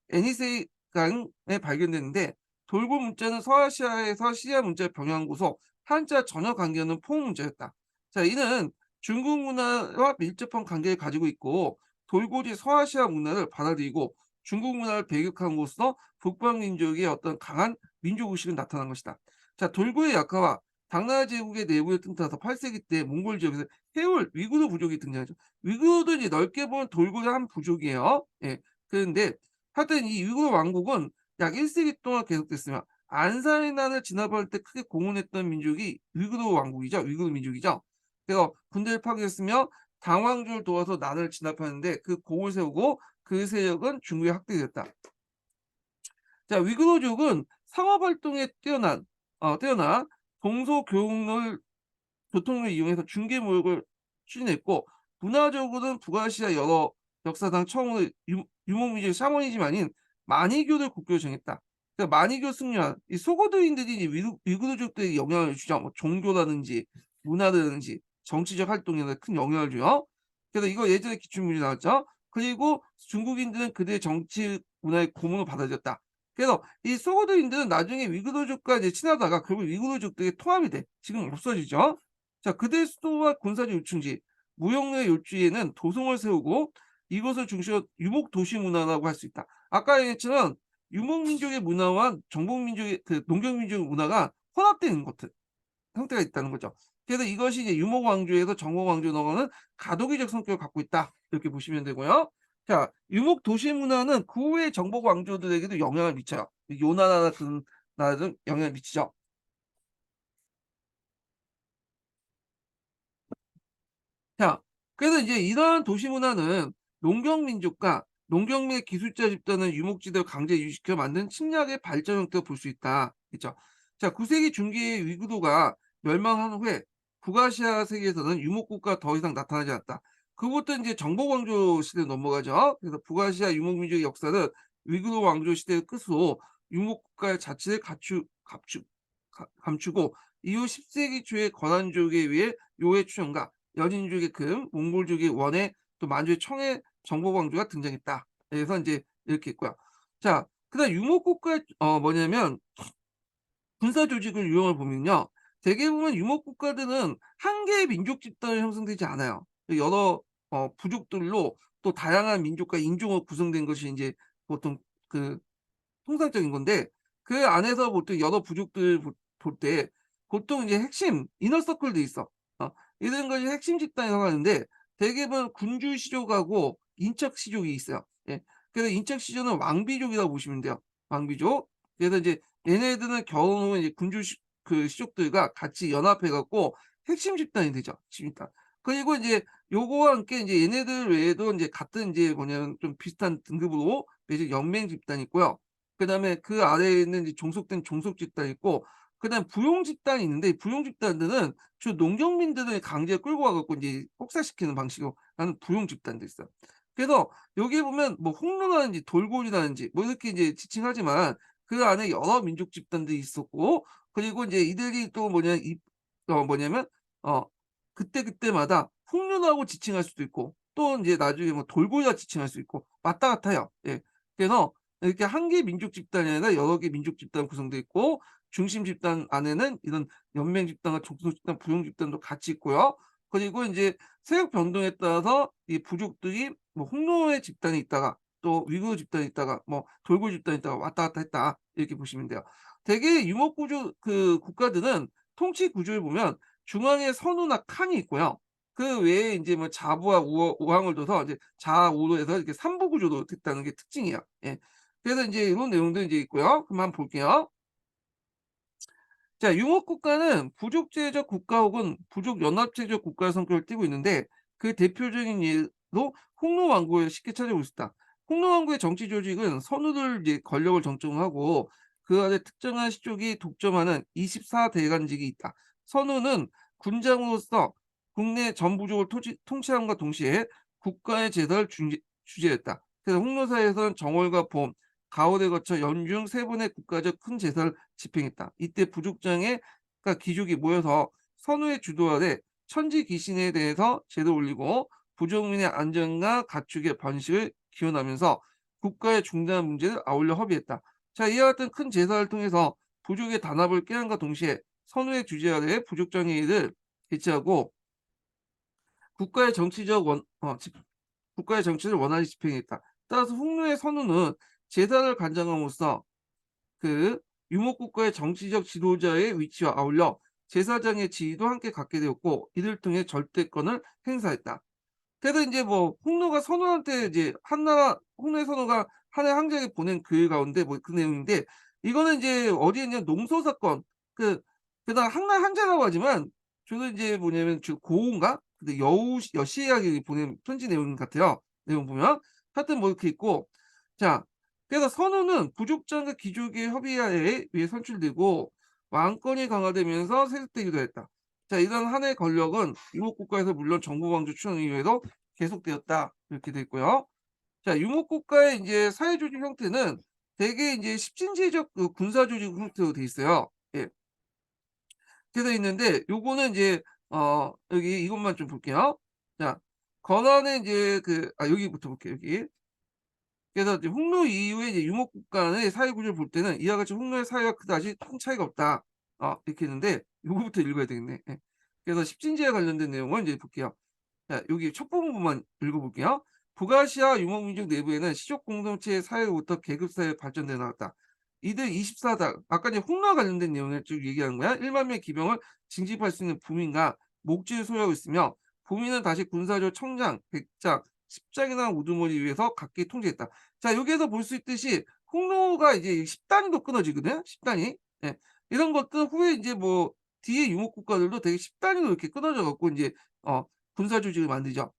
에니세이강에 발견됐는데, 돌골 문자는 서아시아에서 시리아 문자를 병행한 곳서 한자 전혀 관계없는 포옹 문자였다. 자, 이는 중국 문화와 밀접한 관계를 가지고 있고 돌골이 서아시아 문화를 받아들이고 중국 문화를 배격함으로써 북방 민족의 어떤 강한 민족 의식을 나타난 것이다. 자, 돌골의 약화와 당나라 제국의 내부에 틈타서 8세기 때 몽골 지역에서 해올 위구르 부족이 등장하죠. 위구르도 이제 넓게 보면 돌고래 한 부족이에요. 예. 그런데 하여튼 이 위구르 왕국은 약 1세기 동안 계속됐으며 안산의 난을 진압할 때 크게 공헌했던 민족이 위구르 왕국이죠. 위구르 민족이죠. 그래서 군대를 파괴했으며 당왕조를 도와서 난을 진압하는데 그 공을 세우고 그 세력은 중국에 확대됐다. 자, 위구르족은 상업 활동에 뛰어나 교통을 이용해서 중개 무역을 추진했고, 문화적으로는 북아시아 여러 역사상 처음으로 유목민족 샤머니즘 아닌 마니교를 국교로 정했다. 그러니까 마니교 승려한 이 소고도인들이 이제 위구르족들에게 영향을 주죠. 뭐 종교라든지 문화라든지 정치적 활동에 큰 영향을 줘요. 그래서 이거 예전에 기출문제 나왔죠. 그리고 중국인들은 그들의 정치 문화의 고문을 받아들였다. 그래서 이 소고도인들은 나중에 위구르족과 이제 친하다가 결국 위구르족들에 통합이 돼. 지금 없어지죠. 자, 그대 수도와 군사지 요충지, 무역로의 요지에는 도성을 세우고 이것을 중시한 유목 도시 문화라고 할 수 있다. 아까 얘기했지만 유목민족의 문화와 정복민족의 그 농경민족의 문화가 혼합되는 것들 형태가 있다는 거죠. 그래서 이것이 이제 유목왕조에서 정복왕조로 넘어가는 가도기적 성격을 갖고 있다. 이렇게 보시면 되고요. 자, 유목 도시 문화는 그 후의 정복왕조들에게도 영향을 미쳐요. 요나나 같은 나라들 영향을 미치죠. 자, 그래서 이제 이러한 도시 문화는 농경민족과 농경민의 기술자 집단을 유목지대로 강제 유지시켜 만든 침략의 발전 형태로 볼 수 있다. 그죠? 자, 9세기 중기의 위구도가 멸망한 후에 북아시아 세계에서는 유목국가 더 이상 나타나지 않았다. 그부터 이제 정복왕조 시대로 넘어가죠. 그래서 북아시아 유목민족의 역사는 위구도 왕조 시대의 끝으로 유목국가의 자치를 감추고 이후 10세기 초에 거란족에 의해 요의 추종과 연인족의 금, 몽골족의 원해, 또 만주의 청해 정보광조가 등장했다. 그래서 이제 이렇게 있고요. 자, 그다음 유목국가의 뭐냐면 군사 조직을 유형을 보면요. 대개 보면 유목국가들은 한 개의 민족 집단으로 형성되지 않아요. 여러 부족들로 또 다양한 민족과 인종으로 구성된 것이 이제 보통 그 통상적인 건데 그 안에서 보통 여러 부족들 볼 때 보통 이제 핵심 이너서클도 있어. 어 이런 것이 핵심 집단이라고 하는데 대개 보면 군주 시족하고 인척 시족이 있어요. 예. 그래서 인척 시족은 왕비족이라고 보시면 돼요. 왕비족. 그래서 이제 얘네들은 겨우 이제 군주 시족들과 같이 연합해 갖고 핵심 집단이 되죠. 핵심 집단. 그리고 이제 요거와 함께 인제 얘네들 외에도 인제 같은 인제 뭐냐면 좀 비슷한 등급으로 이제 연맹 집단이 있고요. 그다음에 그 아래에 있는 이제 종속된 종속 집단이 있고 그다음에 부용 집단이 있는데 이 부용 집단들은 주로 농경민들을 강제로 끌고 와 갖고 인제 혹사시키는 방식으로 하는 부용 집단도 있어요. 그래서 여기에 보면 뭐 홍로라든지 돌고이라든지 뭐 이렇게 이제 지칭하지만 그 안에 여러 민족 집단들이 있었고 그리고 인제 이들이 또 뭐냐 뭐냐면 어 그때그때마다 홍련하고 지칭할 수도 있고 또 인제 나중에 뭐 돌고래라 지칭할 수 있고 왔다 갔다 해요. 예. 그래서 이렇게 한 개의 민족 집단이 아니라 여러 개의 민족 집단 구성돼 있고 중심 집단 안에는 이런 연맹 집단과 종속 집단, 부용 집단도 같이 있고요. 그리고 인제 세력 변동에 따라서 이 부족들이 뭐 홍로의 집단이 있다가 또 위구르 집단이 있다가 뭐 돌고래 집단이 있다가 왔다 갔다 했다. 이렇게 보시면 돼요. 대개 유목 구조 그 국가들은 통치 구조를 보면 중앙에 선우나 칸이 있고요. 그 외에 인제 뭐 자부와 우왕을 둬서 이제 좌우로 해서 이렇게 3부 구조로 됐다는 게 특징이에요. 예. 그래서 인제 이런 내용도 인제 있고요. 그럼 한번 볼게요. 자, 융합국가는 부족제적 국가 혹은 부족연합체적 국가의 성격을 띠고 있는데 그 대표적인 예로 홍로왕국을 쉽게 찾아볼 수 있다. 홍로왕국의 정치 조직은 선우들 이제 권력을 정점하고 그 안에 특정한 시족이 독점하는 24대간직이 있다. 선우는 군장으로서 국내 전 부족을 통치함과 동시에 국가의 제도를 주재했다. 그래서 홍로사에서는 정월과 봄, 가을에 거쳐 연중 세 번의 국가적 큰 제사를 집행했다. 이때 부족장의 그러니까 귀족이 모여서 선우의 주도 아래 천지 귀신에 대해서 제도 올리고 부족민의 안전과 가축의 번식을 기원하면서 국가의 중대한 문제를 아울러 협의했다. 자, 이와 같은 큰 제사를 통해서 부족의 단합을 깨함과 동시에 선우의 주재 아래 부족장의 일을 개최하고 국가의 정치적 국가의 정치를 원활히 집행했다. 따라서 홍로의 선우는 제사를 관장함으로써 그 유목국가의 정치적 지도자의 위치와 아울러 제사장의 지위도 함께 갖게 되었고 이를 통해 절대권을 행사했다. 그래서 인제 뭐 홍로가 선우한테 이제 한나라 홍로의 선우가 한해 황제에게 보낸 글 가운데 뭐 그 내용인데 이거는 인제 어디에 있냐면 농소 사건 게다가 한나 황제라고 하지만 주로 인제 뭐냐면 고우인가? 근데 여시에게 보낸 편지 내용 같아요. 내용 보면. 하여튼 뭐 이렇게 있고 자 그래서 선우는 부족장과 귀족의 협의하에 의해 선출되고 왕권이 강화되면서 세습되기도 했다. 자, 이런 한 해의 권력은 유목국가에서 물론 정부왕조 추천 이후에도 계속되었다. 이렇게 돼 있고요. 자, 유목국가의 이제 사회조직 형태는 대개 이제 십진제적 그 군사조직 형태로 돼 있어요. 예. 이렇게 돼 있는데 요거는 이제 여기 이것만 좀 볼게요. 자, 권한의 이제 여기부터 볼게요. 여기. 그래서 이제 홍로 이후에 이제 유목국 간의 사회 구조를 볼 때는 이와 같이 홍로의 사회와 그다지 큰 차이가 없다. 이렇게 했는데 요거부터 읽어야 되겠네. 예. 그래서 십진지와 관련된 내용을 이제 볼게요. 자, 여기 첫 부분만 읽어볼게요. 북아시아 유목민족 내부에는 시족 공동체의 사회로부터 계급사회 발전돼 나왔다. 이들 24다. 아까 이제 홍로와 관련된 내용을 쭉 얘기하는 거야. 1만 명의 기병을 징집할 수 있는 부민과 목지를 소유하고 있으며 부민은 다시 군사적 청장, 백장, 십장이나 우두머리 위에서 각기 통제했다. 자, 여기에서 볼 수 있듯이 홍로가 이제 10단위로 끊어지거든. 10단위. 예. 이런 것들 후에 이제 뭐 뒤에 유목 국가들도 되게 10단위로 이렇게 끊어져 갖고 이제 어 군사 조직을 만들죠.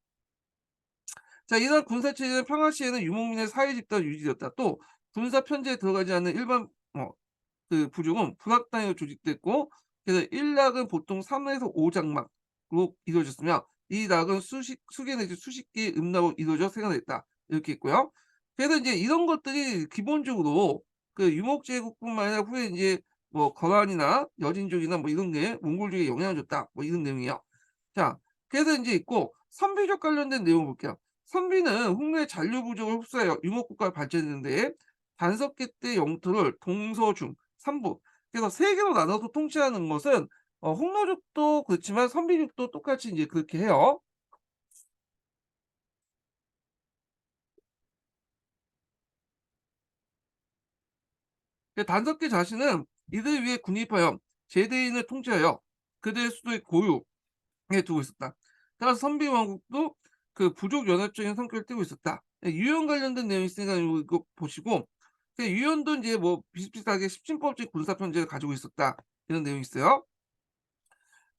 자, 이러한 군사 체제는 평화 시에는 유목민의 사회 집단으로 유지되었다. 또 군사 편제에 들어가지 않는 일반 그 부족은 군악 단위로 조직됐고, 그래서 1락은 보통 3에서 5장막으로 이루어졌으며 이 락은 수개 내지 수십 개의 음락으로 이루어져 생산됐다. 이렇게 있고요. 그래서 이제 이런 것들이 기본적으로 그 유목 제국뿐만 아니라 후에 이제 뭐 거란이나 여진족이나 뭐 이런 게 몽골족에 영향을 줬다. 뭐 이런 내용이에요. 자, 그래서 인제 있고 선비족 관련된 내용을 볼게요. 선비는 홍로의 잔류 부족을 흡수하여 유목국가를 발전했는데 단석기 때 영토를 동서중, 삼부, 그래서 세 개로 나눠서 통치하는 것은 홍로족도 그렇지만 선비족도 똑같이 인제 그렇게 해요. 그 단석기 자신은 이들 위에 군입하여 제대인을 통치하여 그들의 수도의 고유 에 두고 있었다. 따라서 선비 왕국도 그 부족 연합적인 성격을 띠고 있었다. 예, 유연 관련된 내용이 있으니까 이거 보시고, 그 유연도 이제 뭐 비슷비슷하게 십진법적 군사 편제를 가지고 있었다. 이런 내용이 있어요.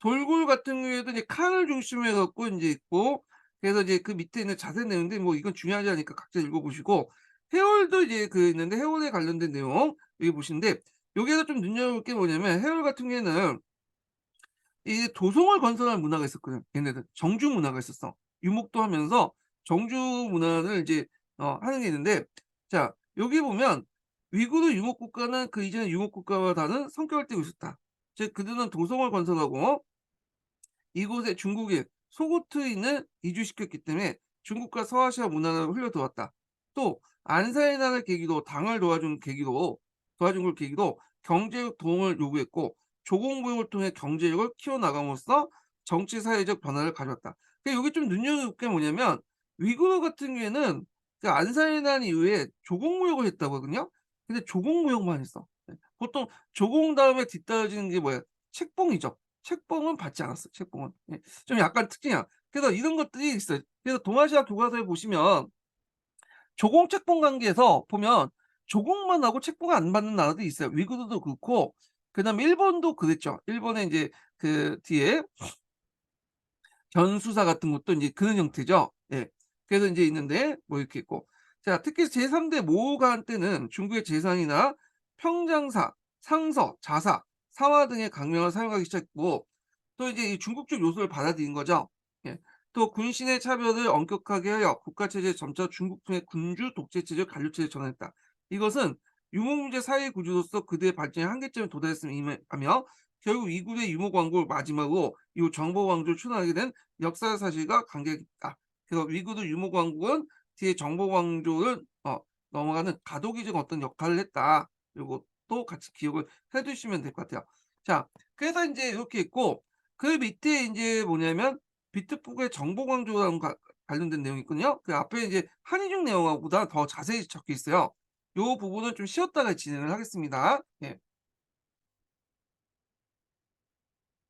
돌굴 같은 경우에도 이제 칸을 중심으로 해 갖고 인제 있고, 그래서 이제 그 밑에 있는 자세한 내용인데 뭐 이건 중요하지 않으니까 각자 읽어 보시고, 해월도 이제 그 있는데 해월에 관련된 내용 여기 보시는데, 여기에서 좀 눈여겨볼 게 뭐냐면 해월 같은 경우에는 이 도성을 건설하는 문화가 있었거든. 얘네들 정주 문화가 있었어. 유목도 하면서 정주 문화를 이제 하는 게 있는데, 자, 여기 보면 위구르 유목 국가는 그 이전의 유목 국가와 다른 성격을 띠고 있었다. 즉 그들은 도성을 건설하고 이곳에 중국인 소고트인을 이주시켰기 때문에 중국과 서아시아 문화가 흘러들어왔다. 또 안사의 난을 계기로 당을 도와준 걸 계기로 경제적 도움을 요구했고 조공무역을 통해 경제력을 키워나감으로써 정치 사회적 변화를 가져왔다. 근데 여기 좀 눈여겨볼 게 뭐냐면 위구르 같은 경우에는 그 안사의 난 이후에 조공무역을 했다고 하거든요. 근데 조공무역만 했어. 네. 보통 조공 다음에 뒤따라지는 게 뭐야? 책봉이죠. 책봉은 받지 않았어요, 책봉은. 예. 좀 약간 특징이야. 그래서 이런 것들이 있어요. 그래서 동아시아 교과서에 보시면 조공 책봉 관계에서 보면 조공만 하고 책봉 안 받는 나라들이 있어요. 위구르도 그렇고 그다음에 일본도 그랬죠. 일본에 인제 그 뒤에 견수사 같은 것도 인제 그런 형태죠. 예. 그래서 인제 있는데 뭐 이렇게 있고. 자, 특히 제3 대 모호간 때는 중국의 제상이나 평장사, 상서, 자사, 사화 등의 강명을 사용하기 시작했고, 또 이제 이 중국적 요소를 받아들인 거죠. 예. 또 군신의 차별을 엄격하게 하여 국가 체제에 점차 중국풍의 군주 독재 체제 관료 체제를 전환했다. 이것은 유목민족 사회 구조로서 그들의 발전의 한계점에 도달했음을 의미하며 결국 위구르의 유목 왕국을 마지막으로 이후 정복 왕조를 추론하게 된 역사 사실과 관계가 있다. 그래서 위구르 유목 왕국은 뒤에 정복 왕조를 넘어가는 가도기적 어떤 역할을 했다. 요것도 같이 기억을 해 두시면 될 것 같아요. 자, 그래서 인제 이렇게 있고 그 밑에 인제 뭐냐면 비트북의 정복 왕조랑 관련된 내용이 있거든요. 그 앞에 이제 한이중 내용보다 더 자세히 적혀 있어요. 요 부분은 좀 쉬었다가 진행을 하겠습니다. 예.